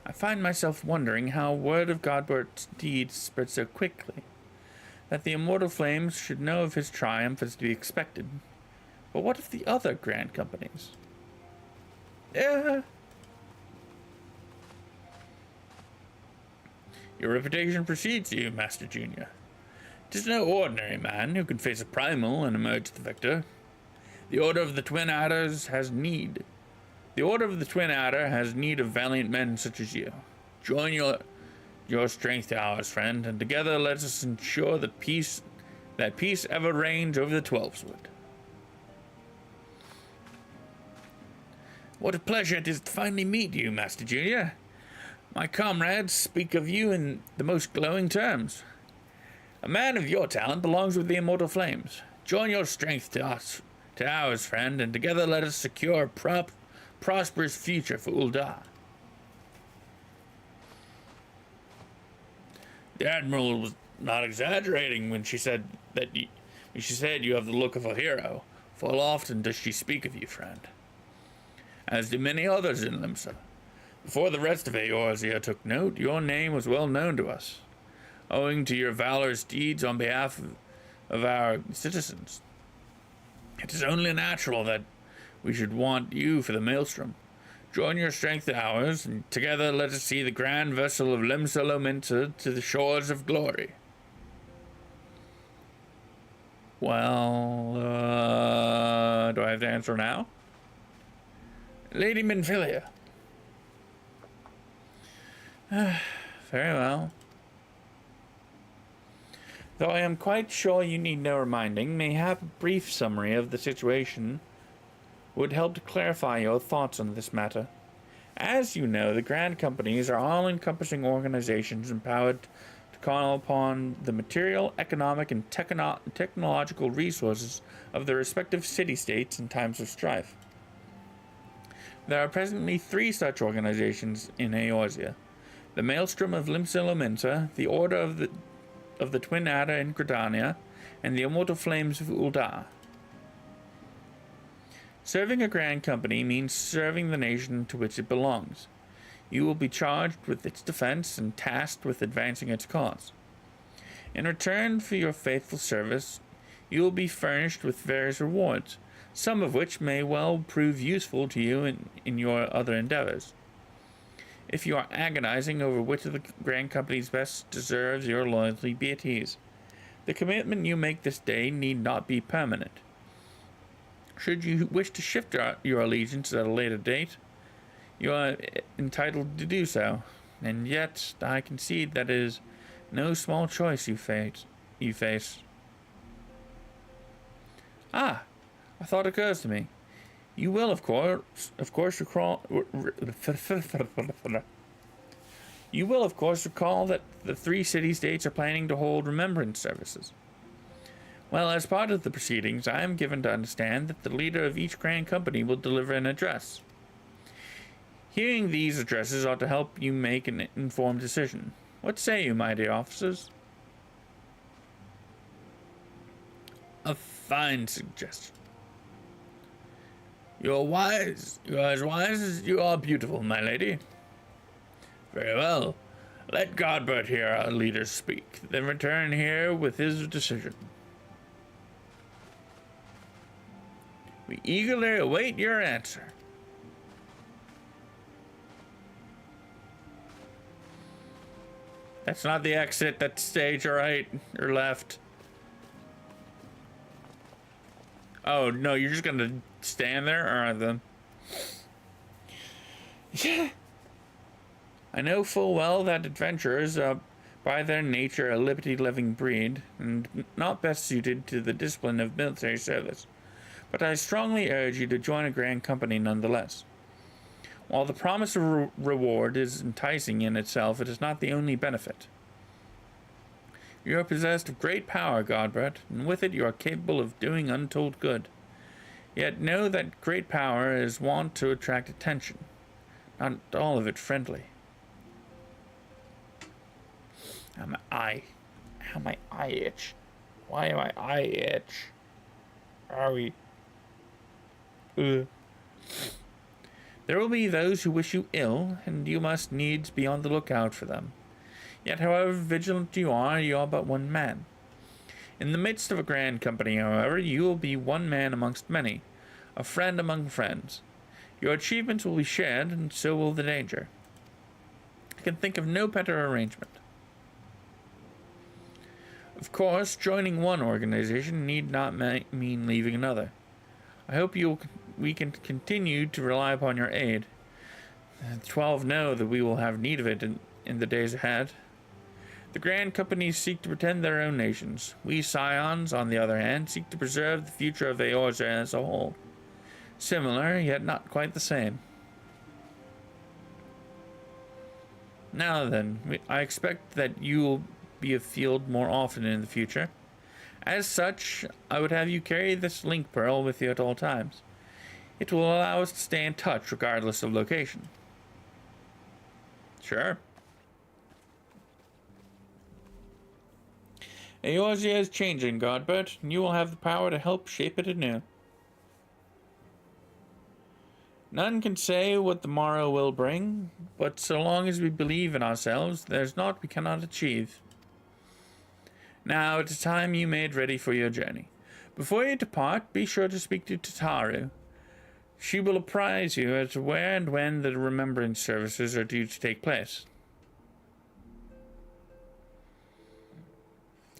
I find myself wondering how word of Godbert's deeds spread so quickly, that the immortal flames should know of his triumph is to be expected. But what of the other grand companies? Your reputation precedes you, Master Junior. 'Tis no ordinary man who can face a primal and emerge the victor. The Order of the Twin Adders has need. The Order of the Twin Adder has need of valiant men such as you. Join your strength to ours, friend, and together let us ensure that peace ever reigns over the Twelveswood. What a pleasure it is to finally meet you, Master Junior. My comrades speak of you in the most glowing terms. A man of your talent belongs with the immortal flames. Join your strength to ours, friend, and together let us secure a prosperous future for Ul'dah. The Admiral was not exaggerating when she said you have the look of a hero. Full often does she speak of you, friend. As do many others in Limsa. Before the rest of Eorzea took note, your name was well known to us, owing to your valorous deeds on behalf of our citizens. It is only natural that we should want you for the Maelstrom. Join your strength to ours, and together let us see the grand vessel of Limsa Lominsa to the shores of glory. Well, do I have to answer now? Lady Minfilia. Very well. Though I am quite sure you need no reminding, mayhap a brief summary of the situation would help to clarify your thoughts on this matter. As you know, the Grand Companies are all-encompassing organizations empowered to call upon the material, economic, and technological resources of their respective city-states in times of strife. There are presently 3 such organizations in Eorzea: the Maelstrom of Limsa Lominsa, the Order of the Twin Adder in Gridania, and the Immortal Flames of Ul'dah. Serving a Grand Company means serving the nation to which it belongs. You will be charged with its defense and tasked with advancing its cause. In return for your faithful service, you will be furnished with various rewards, some of which may well prove useful to you in your other endeavors. If you are agonizing over which of the Grand Companies best deserves your loyalty, be at ease. The commitment you make this day need not be permanent. Should you wish to shift your allegiance at a later date, you are entitled to do so, and yet I concede that it is no small choice you face. Ah, a thought occurs to me. You will, of course, recall. You will, of course, recall that the 3 city-states are planning to hold remembrance services. Well, as part of the proceedings, I am given to understand that the leader of each Grand Company will deliver an address. Hearing these addresses ought to help you make an informed decision. What say you, my dear officers? A fine suggestion. You are as wise as you are beautiful, my lady. Very well. Let Godbert hear our leaders speak, then return here with his decision. We eagerly await your answer. That's not the exit, that's stage, right or left. Oh, no, you're just gonna stand there, or the... Yeah. I know full well that adventurers are, by their nature, a liberty-loving breed, and not best suited to the discipline of military service. But I strongly urge you to join a Grand Company nonetheless. While the promise of reward is enticing in itself, it is not the only benefit. You are possessed of great power, Godbert, and with it you are capable of doing untold good. Yet know that great power is wont to attract attention, not all of it friendly. How my eye itch. Why my eye itch? Are we? Ugh. There will be those who wish you ill, and you must needs be on the lookout for them. Yet, however vigilant you are but one man. In the midst of a grand company, however, you will be one man amongst many, a friend among friends. Your achievements will be shared, and so will the danger. I can think of no better arrangement. Of course, joining one organization need not mean leaving another. I hope we can continue to rely upon your aid. The 12 know that we will have need of it in the days ahead. The grand companies seek to protect their own nations. We Scions, on the other hand, seek to preserve the future of Eorzea as a whole. Similar, yet not quite the same. Now then, I expect that you will be afield more often in the future. As such, I would have you carry this link pearl with you at all times. It will allow us to stay in touch regardless of location. Sure. Eorzea is changing, Godbert, and you will have the power to help shape it anew. None can say what the morrow will bring, but so long as we believe in ourselves, there's naught we cannot achieve. Now it is time you made ready for your journey. Before you depart, be sure to speak to Tataru. She will apprise you as to where and when the remembrance services are due to take place.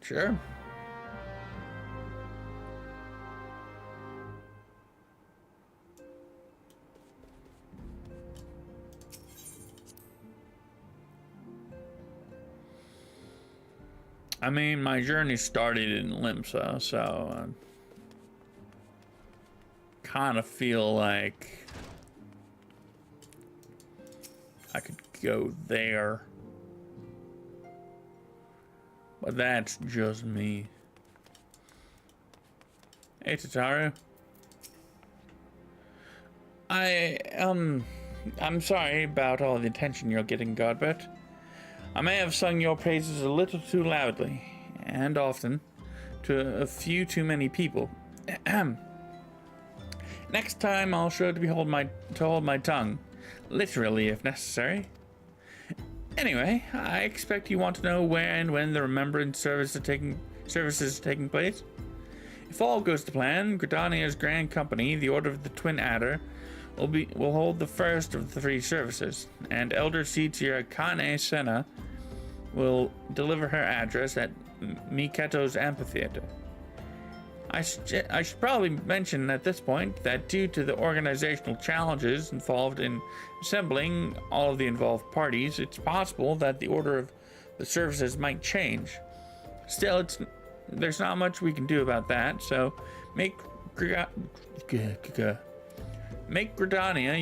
Sure. I mean, my journey started in Limsa, so I kind of feel like I could go there. But that's just me. Hey, Tataru. I'm sorry about all the attention you're getting, Godbert. I may have sung your praises a little too loudly, and often, to a few too many people. Next time, I'll sure to hold my tongue, literally if necessary. Anyway, I expect you want to know where and when the remembrance services are taking place. If all goes to plan, Gridania's Grand Company, the Order of the Twin Adder, will hold the first of the 3 services, and Elder Seatia Kane Senna will deliver her address at Miketo's amphitheater. I should probably mention at this point that due to the organizational challenges involved in assembling all of the involved parties, it's possible that the order of the services might change. Still, there's not much we can do about that, so make Gridania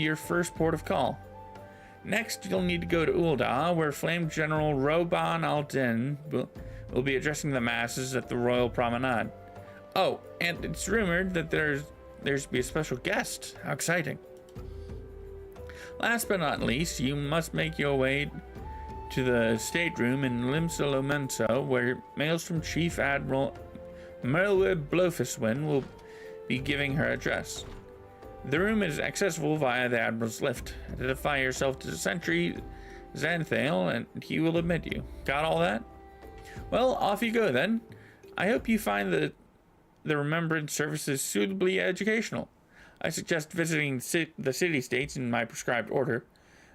your first port of call. Next, you'll need to go to Ul'dah, where Flame General Roban al-Din will be addressing the masses at the Royal Promenade. Oh, and it's rumored that there's to be a special guest. How exciting. Last but not least, you must make your way to the stateroom in Limsa Lomensa, where Maelstrom Chief Admiral Merlwyb Blofuswyn will be giving her address. The room is accessible via the Admiral's lift. Identify yourself to the sentry, Xanthale, and he will admit you. Got all that? Well, off you go then. I hope you find the remembrance services suitably educational. I suggest visiting the city-states in my prescribed order,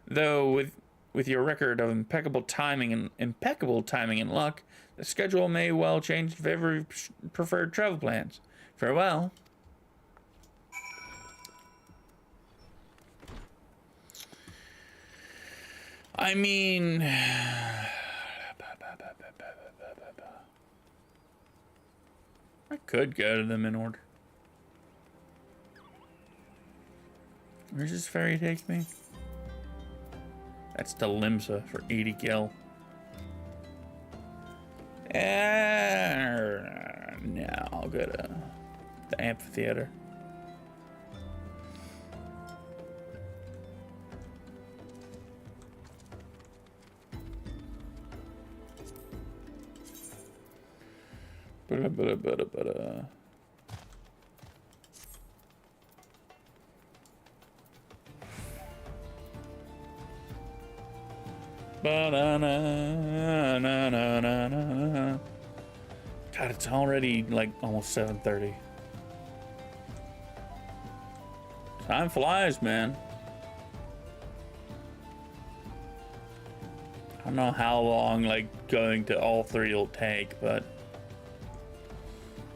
though with your record of impeccable timing and luck, the schedule may well change in favor of preferred travel plans. Farewell. I mean, I could go to them in order. Where's this ferry take me? That's to Limsa for 80 gil. No, I'll go to the amphitheater. Ba-da-na-na-na-na-na. God, it's already like almost 7:30. Time flies, man. I don't know how long like going to all three will take, but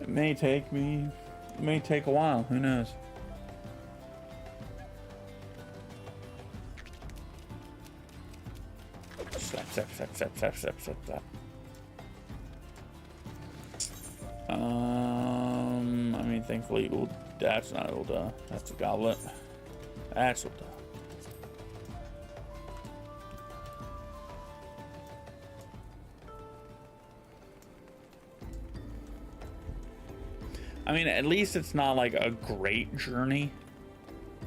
it may take me. It may take a while. Who knows? Stop. I mean, thankfully, that's not Ulda. That's a goblet. That's Ulda. I mean, at least it's not like a great journey.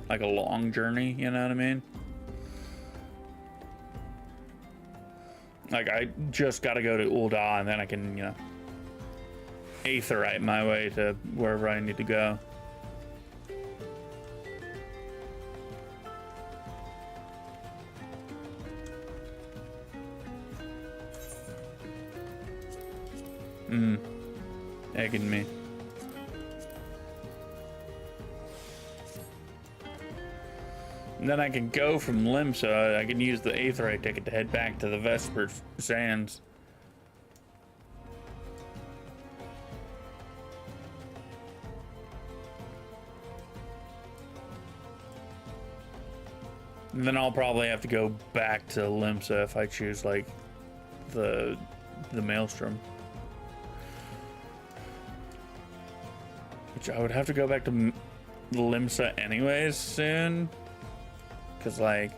Like a long journey, you know what I mean? Like, I just gotta go to Ulda and then I can, you know, aetherite my way to wherever I need to go. Egging me. And then I can go from Limsa. I can use the aetherite ticket to head back to the Vesper Sands. And then I'll probably have to go back to Limsa if I choose like the Maelstrom. Which I would have to go back to Limsa anyways soon. Because, like,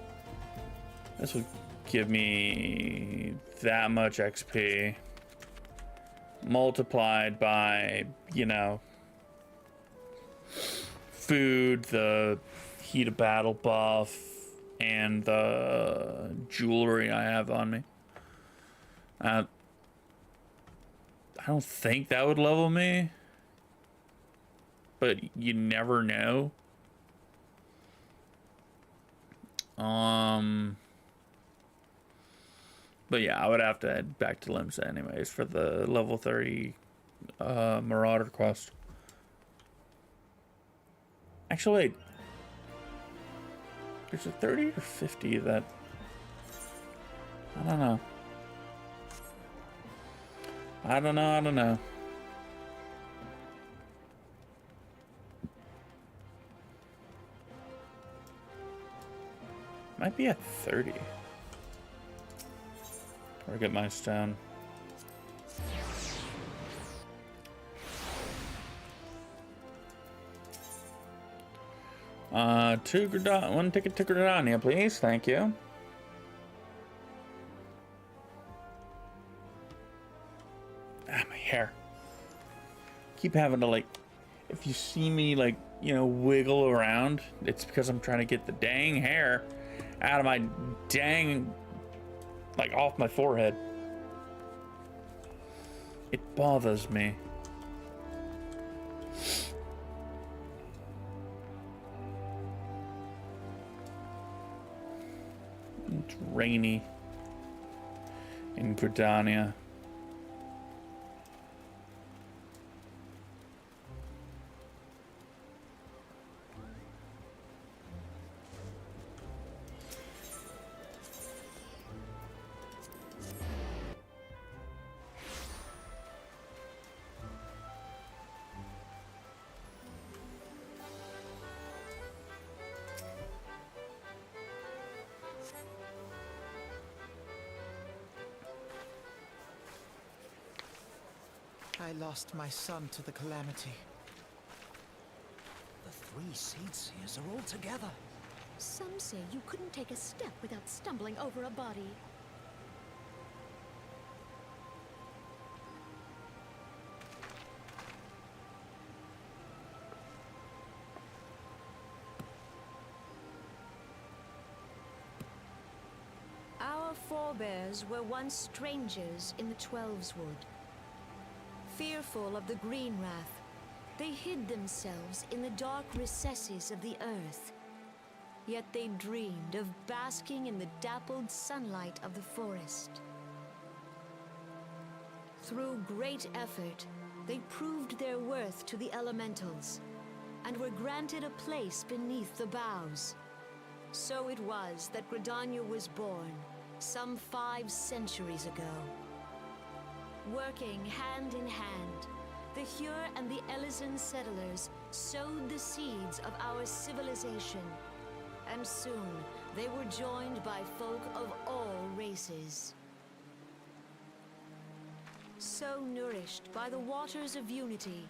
this would give me that much XP multiplied by, you know, food, the heat of battle buff, and the jewelry I have on me. I don't think that would level me, but you never know. But yeah, I would have to head back to Limsa anyways for the level 30 Marauder quest. Actually, wait. There's a 30 or 50 that... I don't know. I don't know. Might be at 30. Or get my stone. One ticket to Gridania, please. Thank you. Ah, my hair. Keep having to, like, if you see me, like, you know, wiggle around, it's because I'm trying to get the dang hair out of my dang, like, off my forehead. It bothers me. It's rainy in Gridania. I lost my son to the calamity. The three Seedseers are all together. Some say you couldn't take a step without stumbling over a body. Our forebears were once strangers in the Twelveswood. Fearful of the Green Wrath, they hid themselves in the dark recesses of the earth. Yet they dreamed of basking in the dappled sunlight of the forest. Through great effort, they proved their worth to the elementals, and were granted a place beneath the boughs. So it was that Gridania was born, some 5 centuries ago. Working hand in hand, the Hyur and the Elysian settlers sowed the seeds of our civilization, and soon they were joined by folk of all races. So nourished by the waters of unity,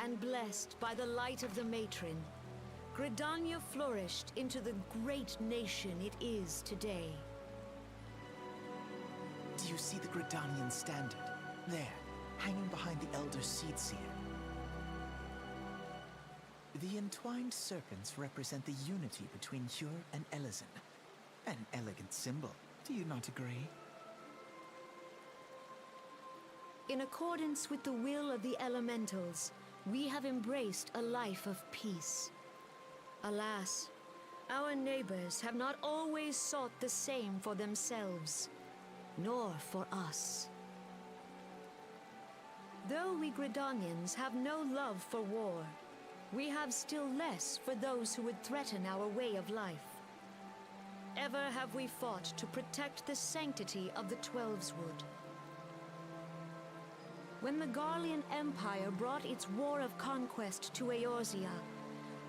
and blessed by the light of the matron, Gridania flourished into the great nation it is today. Do you see the Gridanian standard? There, hanging behind the Elder Seedseer. The entwined serpents represent the unity between Hyur and Elysian. An elegant symbol, do you not agree? In accordance with the will of the elementals, we have embraced a life of peace. Alas, our neighbors have not always sought the same for themselves, nor for us. Though we Gridanians have no love for war, we have still less for those who would threaten our way of life. Ever have we fought to protect the sanctity of the Twelveswood. When the Garlean Empire brought its war of conquest to Eorzea,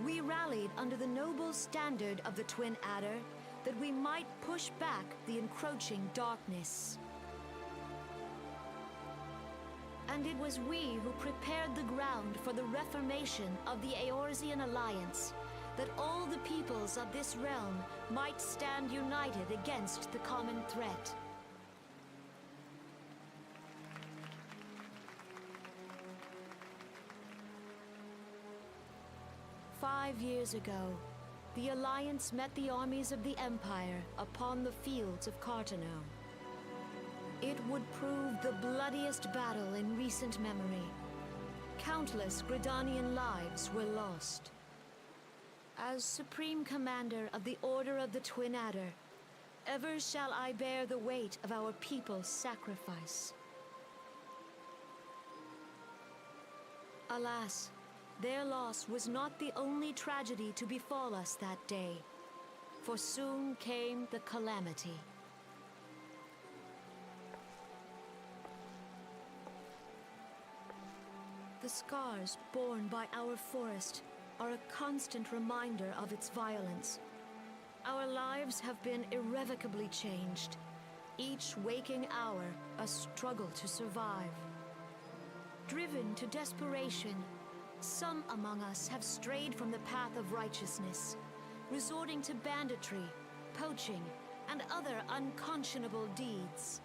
we rallied under the noble standard of the Twin Adder that we might push back the encroaching darkness. And it was we who prepared the ground for the reformation of the Eorzean Alliance, that all the peoples of this realm might stand united against the common threat. "5 years ago, the Alliance met the armies of the Empire upon the fields of Cartano. It would prove the bloodiest battle in recent memory. Countless Gridanian lives were lost. As Supreme Commander of the Order of the Twin Adder, ever shall I bear the weight of our people's sacrifice. Alas, their loss was not the only tragedy to befall us that day, for soon came the calamity. The scars borne by our forest are a constant reminder of its violence. Our lives have been irrevocably changed, each waking hour a struggle to survive. Driven to desperation, some among us have strayed from the path of righteousness, resorting to banditry, poaching, and other unconscionable deeds.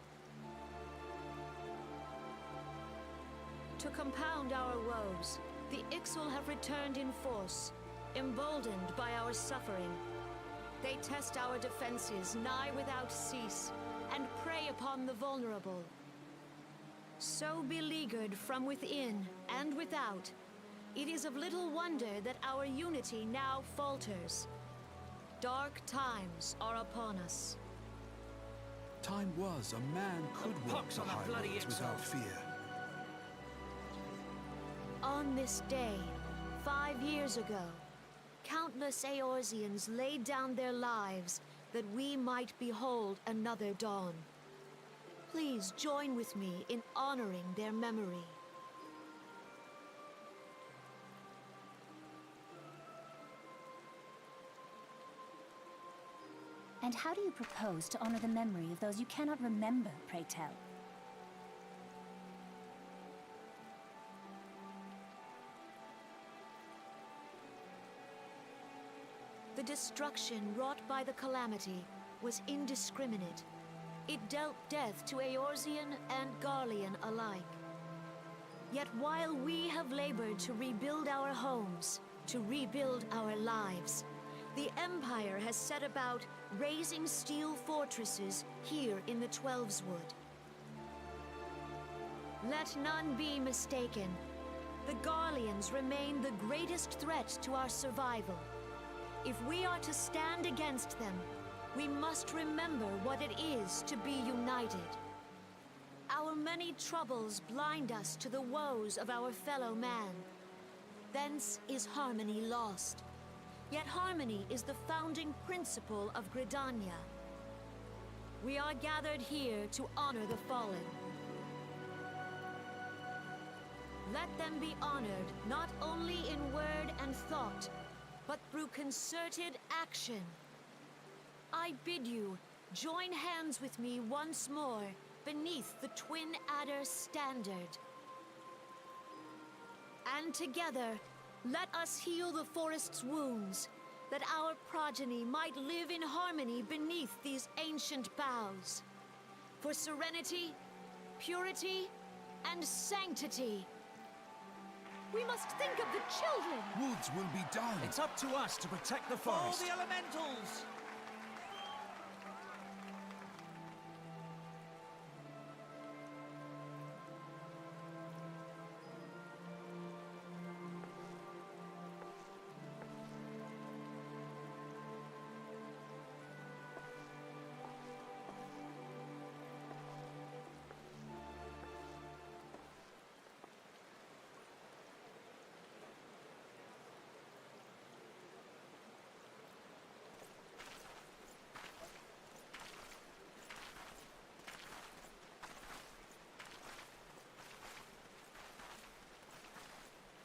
To compound our woes, the Ixal have returned in force, emboldened by our suffering. They test our defenses nigh without cease, and prey upon the vulnerable. So beleaguered from within and without, it is of little wonder that our unity now falters. Dark times are upon us. Time was a man could walk the highways without fear. On this day, 5 years ago, countless Eorzeans laid down their lives that we might behold another dawn. Please join with me in honoring their memory. And how do you propose to honor the memory of those you cannot remember, pray tell? The destruction wrought by the calamity was indiscriminate. It dealt death to Eorzean and Garlean alike. Yet while we have labored to rebuild our homes, to rebuild our lives, the Empire has set about raising steel fortresses here in the Twelveswood. Let none be mistaken. The Garleans remain the greatest threat to our survival. if we are to stand against them, we must remember what it is to be united. Our many troubles blind us to the woes of our fellow man. Thence is harmony lost. Yet harmony is the founding principle of Gridania. We are gathered here to honor the fallen. Let them be honored not only in word and thought, but through concerted action. I bid you join hands with me once more beneath the Twin Adder's standard. And together, let us heal the forest's wounds, that our progeny might live in harmony beneath these ancient boughs. For serenity, purity, and sanctity. We must think of the children! Woods will be done. It's up to us to protect the Follow forest. the elementals!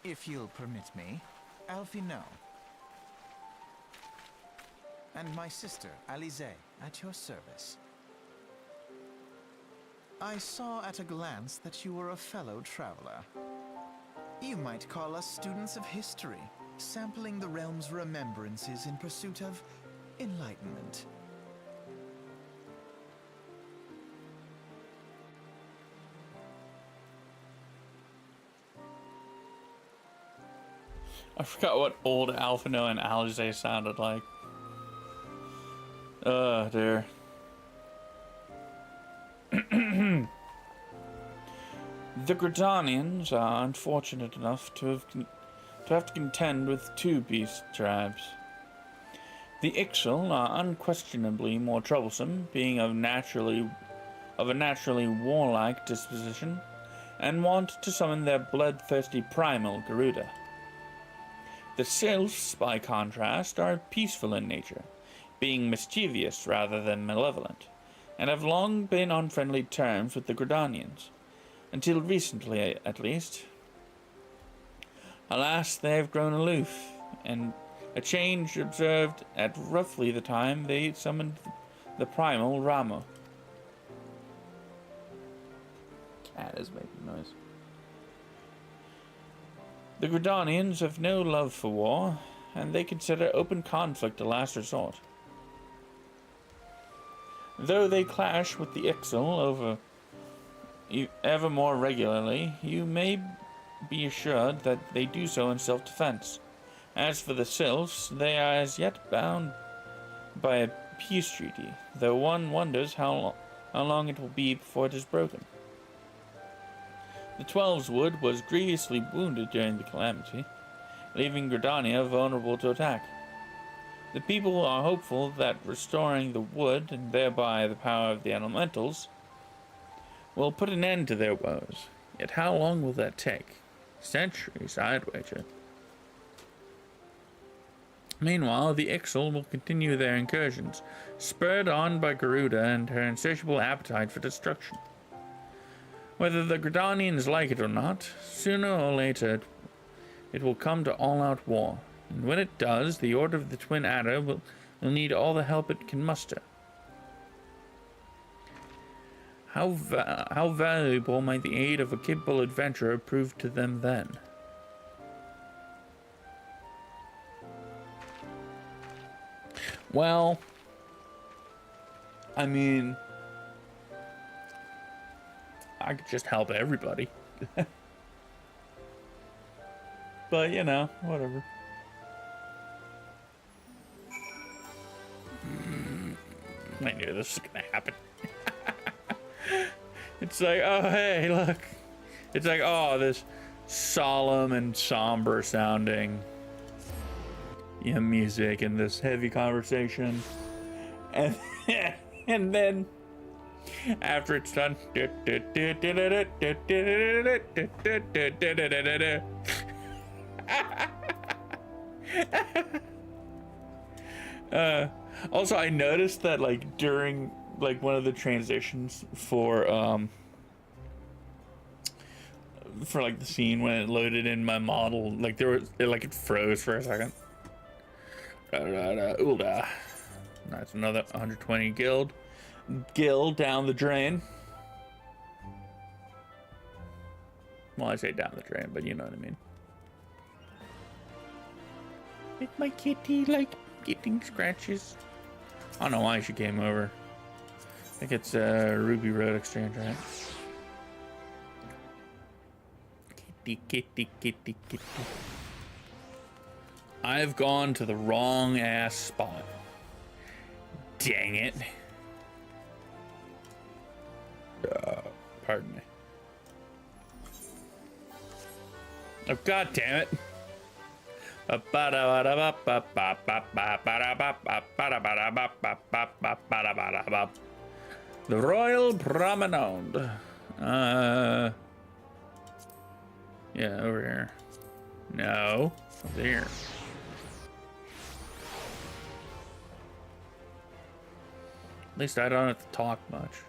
If you'll permit me, Alfie no. And my sister, Alize, at your service. I saw at a glance that you were a fellow traveler. You might call us students of history, sampling the realm's remembrances in pursuit of enlightenment. I forgot what old Alphino and Alize sounded like. Oh, dear. The Gridanians are unfortunate enough to have to contend with two beast tribes. The Ixal are unquestionably more troublesome, being of a naturally warlike disposition, and want to summon their bloodthirsty primal Garuda. The Sylphs, by contrast, are peaceful in nature, being mischievous rather than malevolent, and have long been on friendly terms with the Gridanians, until recently at least. Alas, they have grown aloof, and a change observed at roughly the time they summoned the primal Ramo. Cat is making noise. The Gridanians have no love for war, and they consider open conflict a last resort. Though they clash with the Ixal ever more regularly, you may be assured that they do so in self-defense. As for the Sylphs, they are as yet bound by a peace treaty, though one wonders how long it will be before it is broken. The Twelveswood was grievously wounded during the calamity, leaving Gridania vulnerable to attack. The people are hopeful that restoring the wood, and thereby the power of the elementals, will put an end to their woes. Yet how long will that take? Centuries, I'd wager. Meanwhile, the Ixal will continue their incursions, spurred on by Garuda and her insatiable appetite for destruction. Whether the Gridanians like it or not, sooner or later it will come to all-out war, and when it does, the Order of the Twin Adder will need all the help it can muster. How valuable might the aid of a capable adventurer prove to them then? Well, I mean, I could just help everybody. But, you know, whatever. I knew this was gonna happen. It's like, oh, hey, look. It's like, oh, this solemn and somber sounding music and this heavy conversation, and and then after it's done, also I noticed that like during like one of the transitions for like the scene when it loaded in my model, like there was it froze for a second. That's another 120 gil down the drain. Well, I say down the drain, but you know what I mean. Is my kitty like getting scratches? I don't know why she came over. I think it's Ruby Road Exchange, right? Kitty. I've gone to the wrong ass spot. Dang it. Pardon me. Oh, god damn it. The Royal Promenade. Yeah, over here. No, over here. At least I don't have to talk much.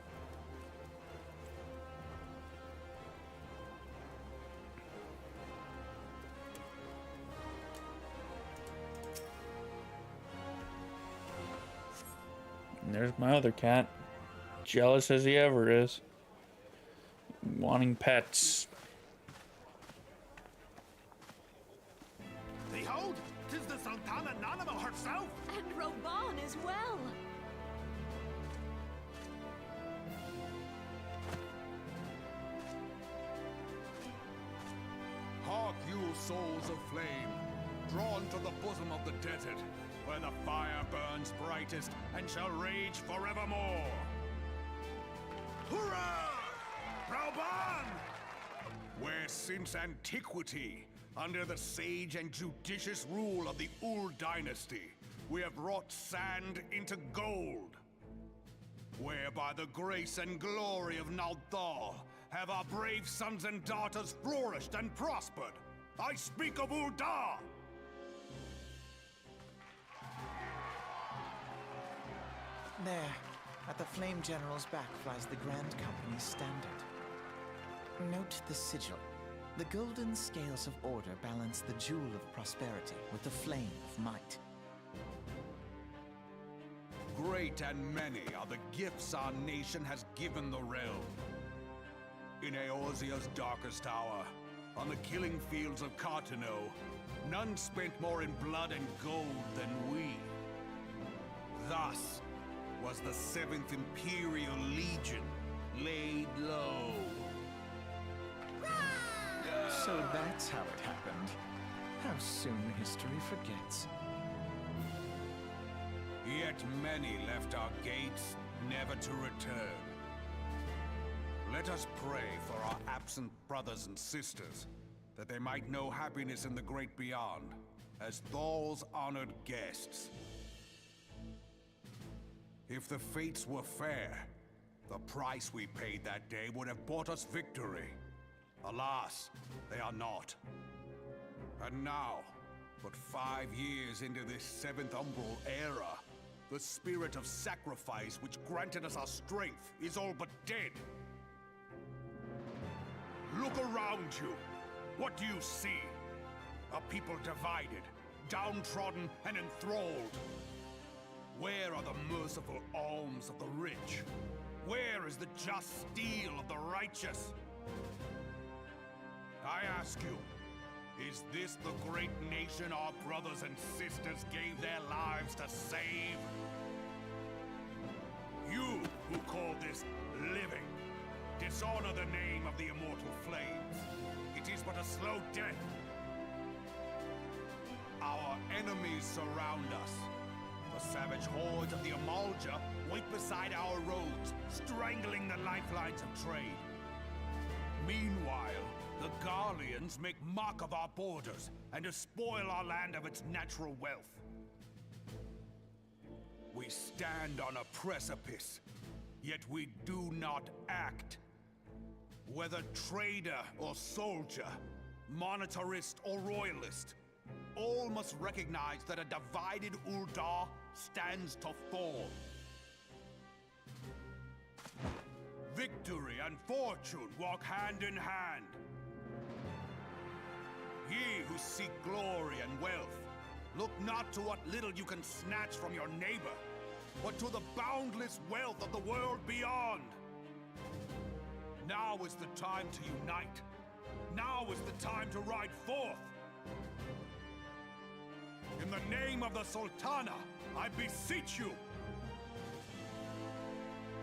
And there's my other cat. Jealous as he ever is. Wanting pets. Behold, 'tis the Sultana Nanamo herself! And Roban as well. Hark you, souls of flame, drawn to the bosom of the desert, where the fire burns brightest and shall rage forevermore. Hurrah! Rauban! Where since antiquity, under the sage and judicious rule of the Ur dynasty, we have wrought sand into gold. Where by the grace and glory of Naldal have our brave sons and daughters flourished and prospered. I speak of Ul'dah! There, at the Flame General's back flies the Grand Company's standard. Note the sigil. The golden scales of order balance the jewel of prosperity with the flame of might. Great and many are the gifts our nation has given the realm. In Eorzea's darkest hour, on the killing fields of Cartano, none spent more in blood and gold than we. Thus was the 7th Imperial Legion laid low. So that's how it happened. How soon history forgets. Yet many left our gates, never to return. Let us pray for our absent brothers and sisters, that they might know happiness in the great beyond, as Thal's honored guests. If the fates were fair, the price we paid that day would have bought us victory. Alas, they are not. And now, but 5 years into this 7th Umbral era, the spirit of sacrifice which granted us our strength is all but dead. Look around you. What do you see? A people divided, downtrodden, and enthralled. Where are the merciful alms of the rich? Where is the just steel of the righteous? I ask you, is this the great nation our brothers and sisters gave their lives to save? You who call this living, dishonor the name of the immortal flames. It is but a slow death. Our enemies surround us. The savage hordes of the Amalja wait beside our roads, strangling the lifelines of trade. Meanwhile, the Garleans make mock of our borders and despoil our land of its natural wealth. We stand on a precipice, yet we do not act. Whether trader or soldier, monetarist or royalist, all must recognize that a divided Uldar stands to fall. Victory and fortune walk hand in hand. Ye who seek glory and wealth, look not to what little you can snatch from your neighbor, but to the boundless wealth of the world beyond. Now is the time to unite. Now is the time to ride forth. In the name of the Sultana, I beseech you.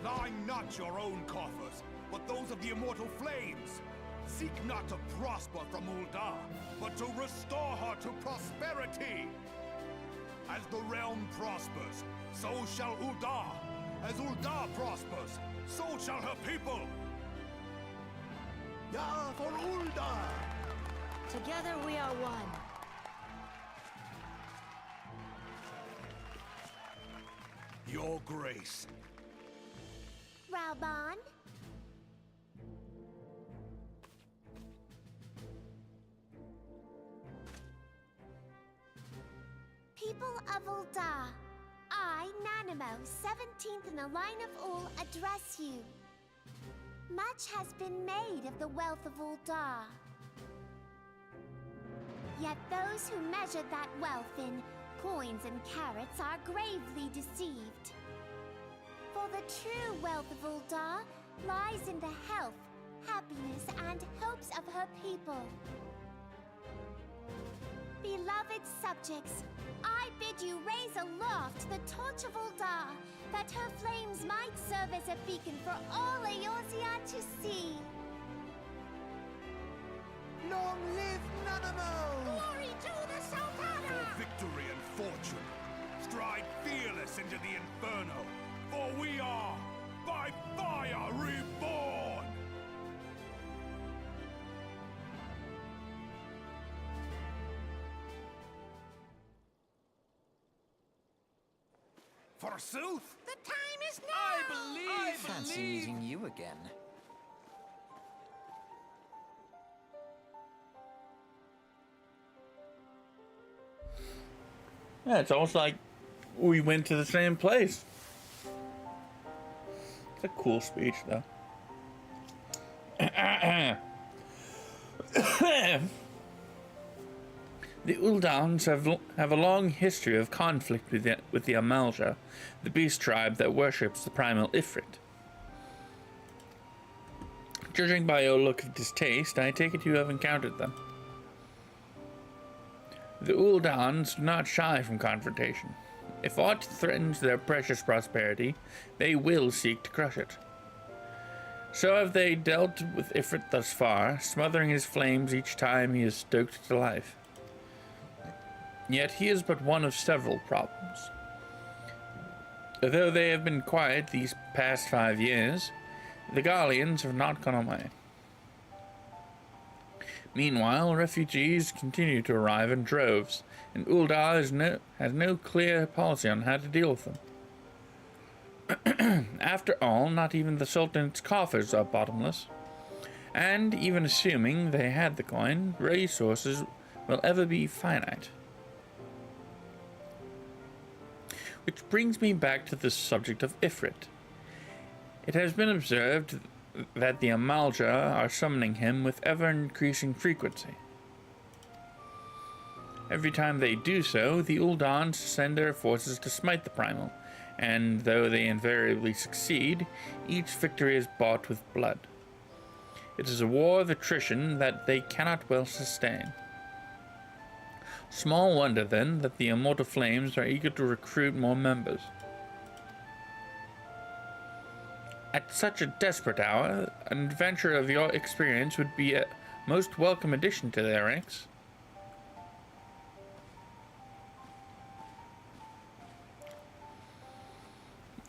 Line not your own coffers, but those of the immortal flames. Seek not to prosper from Uldar, but to restore her to prosperity. As the realm prospers, so shall Uldar. As Uldar prospers, so shall her people. Ya for Uldar! Together we are one. Your Grace. Rauban? People of Uldar, I, Nanimo, 17th in the line of Ul, address you. Much has been made of the wealth of Uldar. Yet those who measured that wealth in coins and carats are gravely deceived. For the true wealth of Uldar lies in the health, happiness, and hopes of her people. Beloved subjects, I bid you raise aloft the torch of Uldar, that her flames might serve as a beacon for all Eorzea to see. Long live Nanamo! Glory to the Sultana! For victory and fortune, stride fearless into the inferno, for we are, by fire, reborn! Forsooth? The time is now! I fancy meeting you again. Yeah, it's almost like we went to the same place. It's a cool speech, though. The Uldans have a long history of conflict with the Amalja, the beast tribe that worships the primal Ifrit. Judging by your look of distaste, I take it you have encountered them. The Uldans do not shy from confrontation. If aught threatens their precious prosperity, they will seek to crush it. So have they dealt with Ifrit thus far, smothering his flames each time he is stoked to life. Yet he is but one of several problems. Though they have been quiet these past 5 years, the Gallians have not gone away. Meanwhile, refugees continue to arrive in droves, and Uldar has no clear policy on how to deal with them. After all, not even the Sultan's coffers are bottomless, and even assuming they had the coin, resources will ever be finite. Which brings me back to the subject of Ifrit. It has been observed that the Amalja are summoning him with ever-increasing frequency. Every time they do so, the Uldans send their forces to smite the primal, and though they invariably succeed, each victory is bought with blood. It is a war of attrition that they cannot well sustain. Small wonder, then, that the Immortal Flames are eager to recruit more members. At such a desperate hour, an adventure of your experience would be a most welcome addition to their ranks.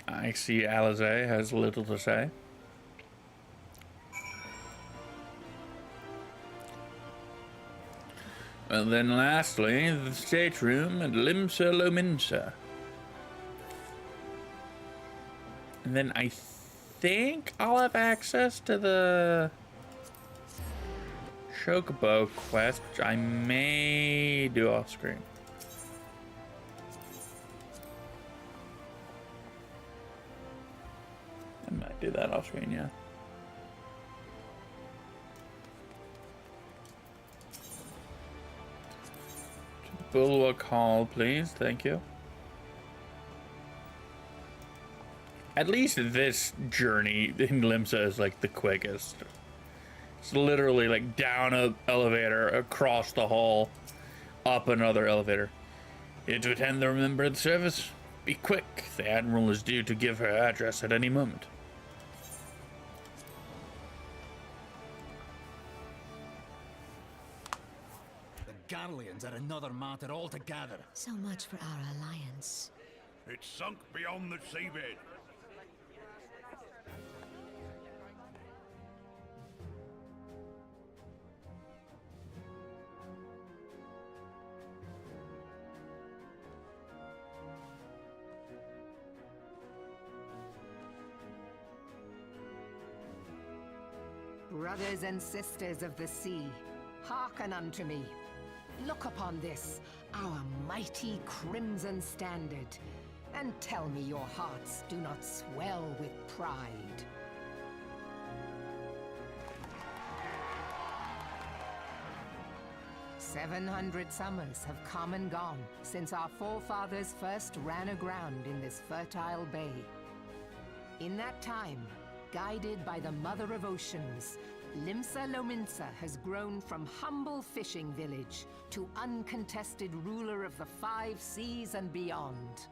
I see Alizé has little to say. And then lastly, the stateroom at Limsa Lominsa. And then I think I'll have access to the Chocobo quest, which I may do off screen. I might do that off screen, yeah. Bulwark Hall, please. Thank you. At least this journey in Limsa is like the quickest. It's literally like down an elevator, across the hall, up another elevator. Here to attend the remembrance service? Be quick. The Admiral is due to give her address at any moment. The Garleans are another matter altogether. So much for our alliance. It's sunk beyond the seabed. Brothers and sisters of the sea, hearken unto me. Look upon this, our mighty crimson standard, and tell me your hearts do not swell with pride. "700 summers have come and gone since our forefathers first ran aground in this fertile bay. In that time, guided by the Mother of Oceans, Limsa Lominsa has grown from humble fishing village to uncontested ruler of the 5 seas and beyond.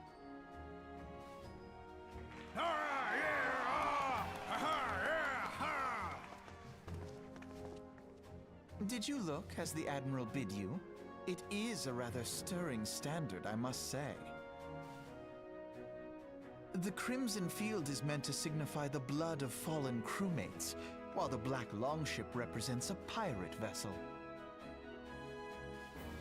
Did you look as the Admiral bid you? It is a rather stirring standard, I must say. The crimson field is meant to signify the blood of fallen crewmates, while the black longship represents a pirate vessel.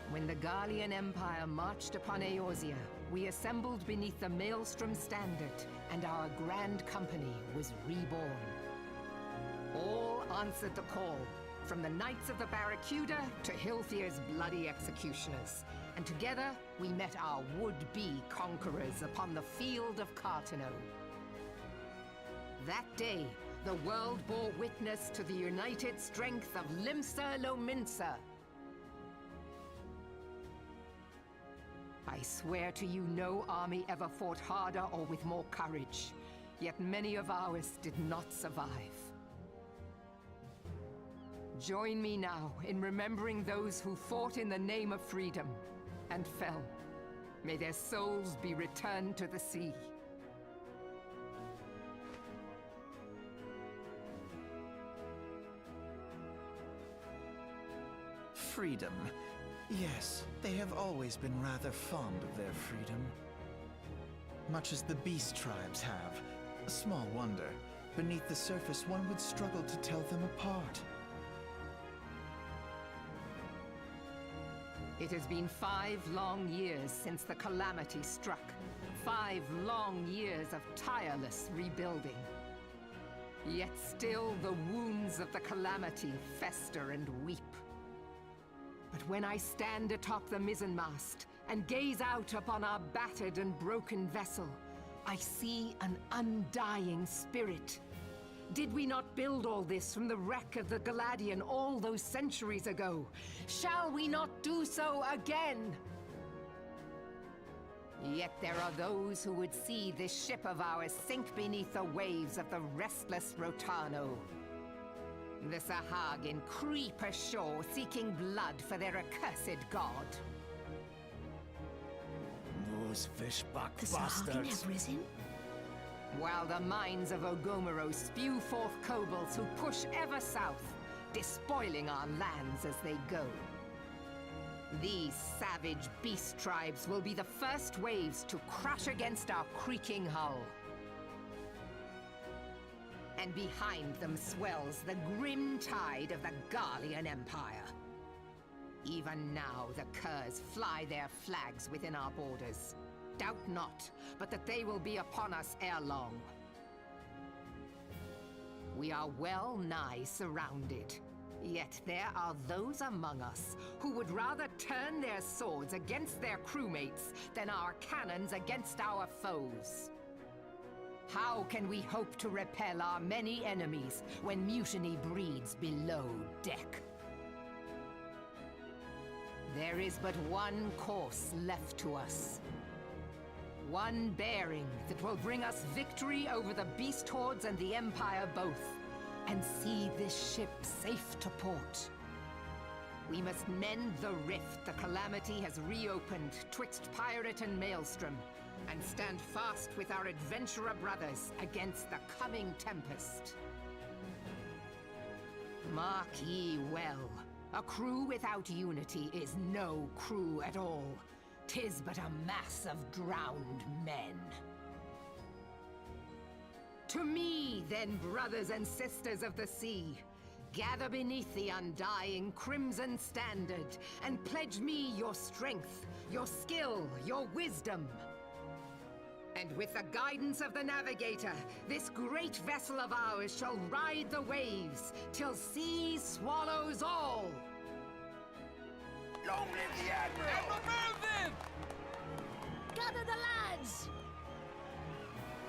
When the Garlean Empire marched upon Eorzea, we assembled beneath the Maelstrom standard, and our grand company was reborn. All answered the call, from the Knights of the Barracuda to Hilthier's bloody executioners. And together, we met our would-be conquerors upon the field of Cartano. That day, the world bore witness to the united strength of Limsa Lominsa. I swear to you, no army ever fought harder or with more courage. Yet many of ours did not survive. Join me now in remembering those who fought in the name of freedom and fell. May their souls be returned to the sea. Freedom. Yes, they have always been rather fond of their freedom. Much as the beast tribes have. Small wonder. Beneath the surface, one would struggle to tell them apart. It has been 5 long years since the calamity struck. 5 long years of tireless rebuilding. Yet still the wounds of the calamity fester and weep. But when I stand atop the mizzenmast and gaze out upon our battered and broken vessel, I see an undying spirit. Did we not build all this from the wreck of the Galadian all those centuries ago? Shall we not do so again? Yet there are those who would see this ship of ours sink beneath the waves of the restless Rotano. The Sahagin creep ashore seeking blood for their accursed god. Those fishback The Sahagin bastards. have risen? While the mines of Ogomero spew forth kobolds who push ever south, despoiling our lands as they go. These savage beast tribes will be the first waves to crash against our creaking hull. And behind them swells the grim tide of the Garlean Empire. Even now, the curs fly their flags within our borders. Doubt not, but that they will be upon us ere long. We are well nigh surrounded. Yet there are those among us who would rather turn their swords against their crewmates than our cannons against our foes. How can we hope to repel our many enemies when mutiny breeds below deck? There is but one course left to us. One bearing that will bring us victory over the beast hordes and the Empire both, and see this ship safe to port. We must mend the rift the Calamity has reopened twixt pirate and maelstrom, and stand fast with our adventurer brothers against the coming tempest. Mark ye well, a crew without unity is no crew at all. 'Tis but a mass of drowned men. To me, then, brothers and sisters of the sea, gather beneath the undying crimson standard, and pledge me your strength, your skill, your wisdom. And with the guidance of the navigator, this great vessel of ours shall ride the waves, till sea swallows all! Long live the Admiral! Remove them! Gather the lads!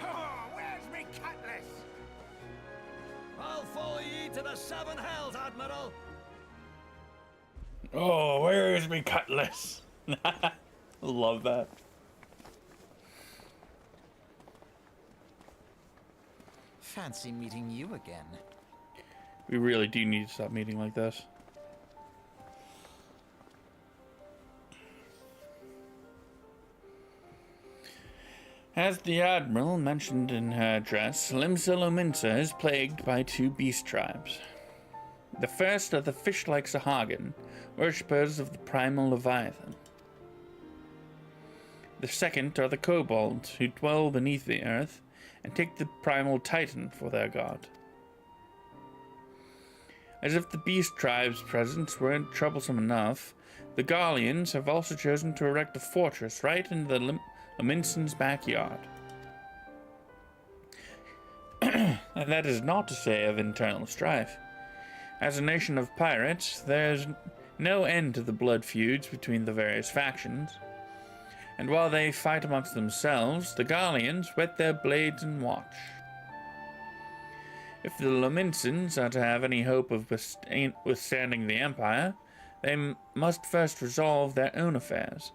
Oh, where's me cutlass? I'll follow ye to the seven hells, Admiral! Oh, where's me cutlass? Love that. Fancy meeting you again. We really do need to stop meeting like this. As the Admiral mentioned in her address, Limsa Lominsa is plagued by two beast tribes. The first are the fish-like Sahagin, worshippers of the primal Leviathan. The second are the kobolds, who dwell beneath the earth and take the primal Titan for their god. As if the beast tribe's presence weren't troublesome enough, the Garleans have also chosen to erect a fortress right in the Lominson's backyard. And that is not to say of internal strife. As a nation of pirates, there's no end to the blood feuds between the various factions. And while they fight amongst themselves, the Garleans whet their blades and watch. If the Lominsons are to have any hope of withstanding the Empire, they must first resolve their own affairs.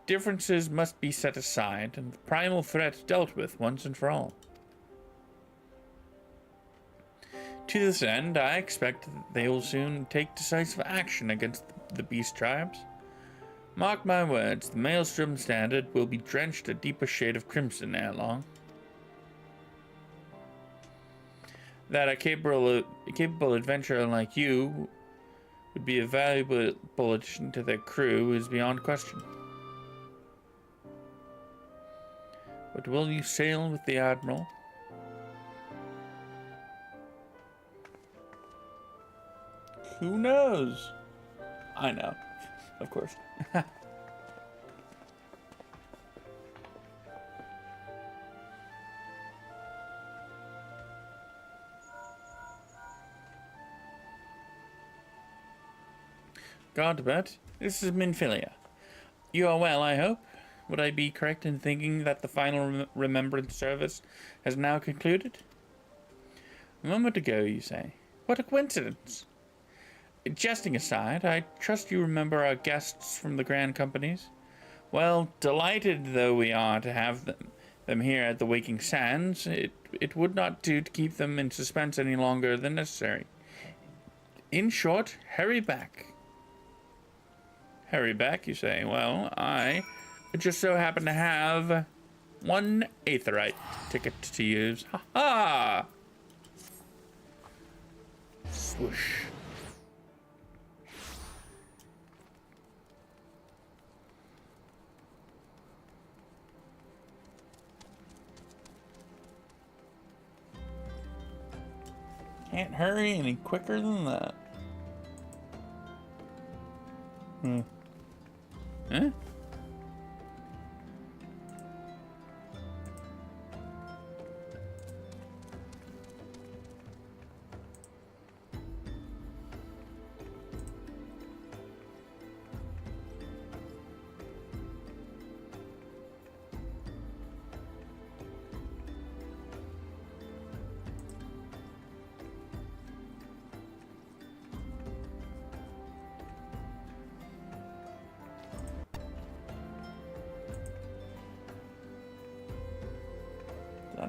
Differences must be set aside, and the primal threat dealt with once and for all. To this end, I expect that they will soon take decisive action against the beast tribes. Mark my words, the Maelstrom Standard will be drenched a deeper shade of crimson ere long. That a capable adventurer like you would be a valuable addition to their crew is beyond question. But will you sail with the Admiral? Who knows? I know, of course. Godbert, this is Minfilia. You are well, I hope? Would I be correct in thinking that the final remembrance service has now concluded? A moment ago, you say. What a coincidence! Jesting aside, I trust you remember our guests from the Grand Companies? Well, delighted though we are to have them here at the Waking Sands, it would not do to keep them in suspense any longer than necessary. In short, hurry back. Hurry back, you say? Well, I just so happen to have one Aetherite ticket to use. Ha ha! Swoosh. Can't hurry any quicker than that. Huh?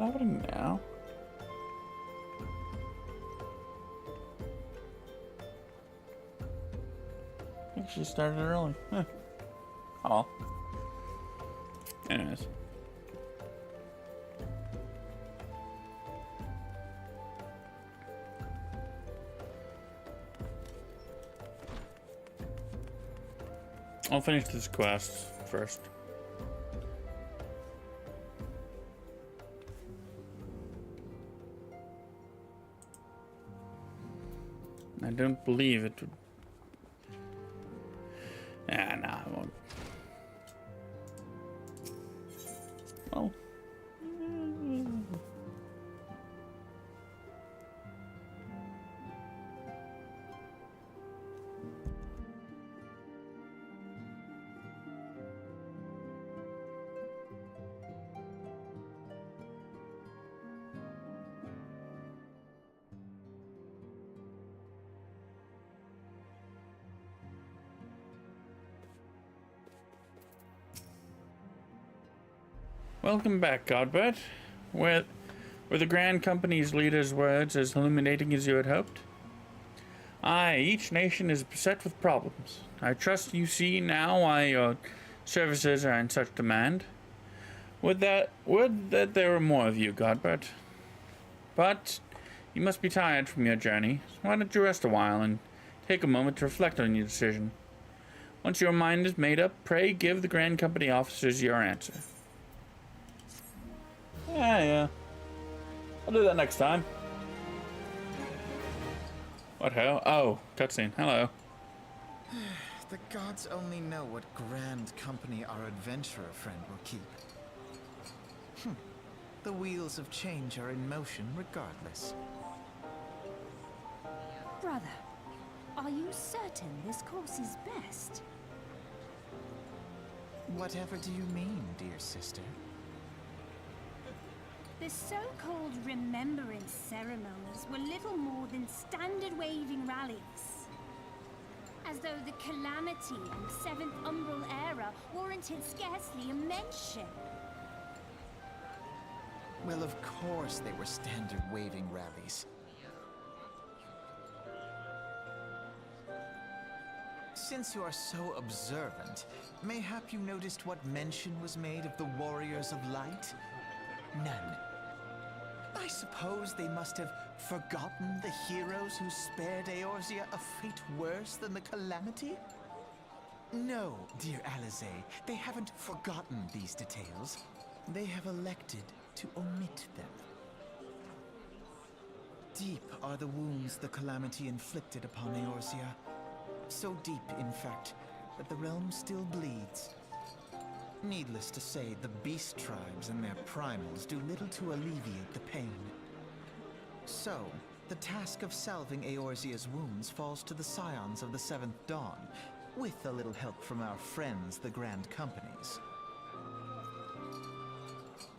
that happening now? I think she started early. Huh. Oh. Anyways. I'll finish this quest first. I don't believe it would. Ah, nah, I won't. Well. Welcome back, Godbert. Were the Grand Company's leader's words as illuminating as you had hoped? Aye, each nation is beset with problems. I trust you see now why your services are in such demand. Would that there were more of you, Godbert. But you must be tired from your journey. So why don't you rest a while and take a moment to reflect on your decision? Once your mind is made up, pray give the Grand Company officers your answer. Yeah. I'll do that next time. What hell? Oh, cutscene. Hello. The gods only know what grand company our adventurer friend will keep. The wheels of change are in motion regardless. Brother, are you certain this course is best? Whatever do you mean, dear sister? The so-called remembrance ceremonies were little more than standard waving rallies. As though the Calamity and Seventh Umbral era warranted scarcely a mention. Well, of course they were standard waving rallies. Since you are so observant, mayhap you noticed what mention was made of the Warriors of Light? None. I suppose they must have forgotten the heroes who spared Eorzea a fate worse than the Calamity? No, dear Alize, they haven't forgotten these details. They have elected to omit them. Deep are the wounds the Calamity inflicted upon Eorzea. So deep, in fact, that the realm still bleeds. Needless to say, the beast tribes and their primals do little to alleviate the pain. So, the task of salving Eorzea's wounds falls to the scions of the Seventh Dawn, with a little help from our friends, the Grand Companies.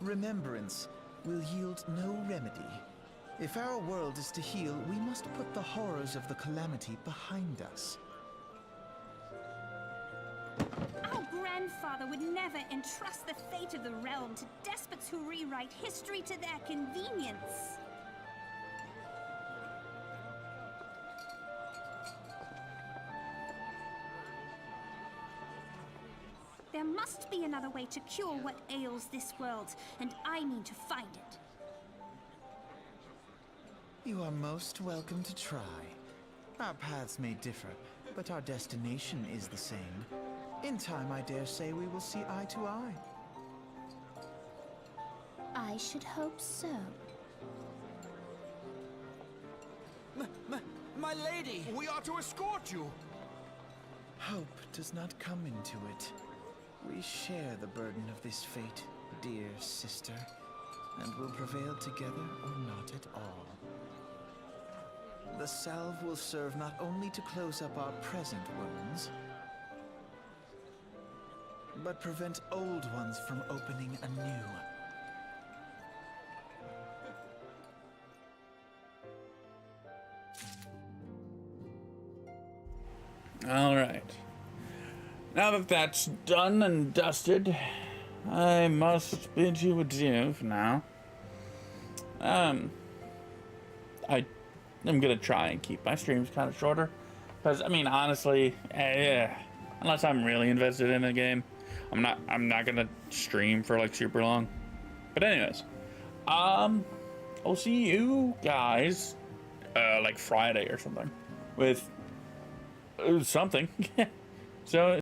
Remembrance will yield no remedy. If our world is to heal, we must put the horrors of the Calamity behind us. Our grandfather would never entrust the fate of the realm to despots who rewrite history to their convenience. There must be another way to cure what ails this world, and I mean to find it. You are most welcome to try. Our paths may differ, but our destination is the same. In time, I dare say we will see eye to eye. I should hope so. My lady! We are to escort you! Hope does not come into it. We share the burden of this fate, dear sister, and will prevail together or not at all. The salve will serve not only to close up our present wounds, but prevent old ones from opening anew. All right. Now that that's done and dusted, I must bid you adieu for now. I'm gonna try and keep my streams kind of shorter, because I mean, honestly, unless I'm really invested in a game, I'm not gonna stream for like super long. But anyways, I'll see you guys like Friday or something with something. So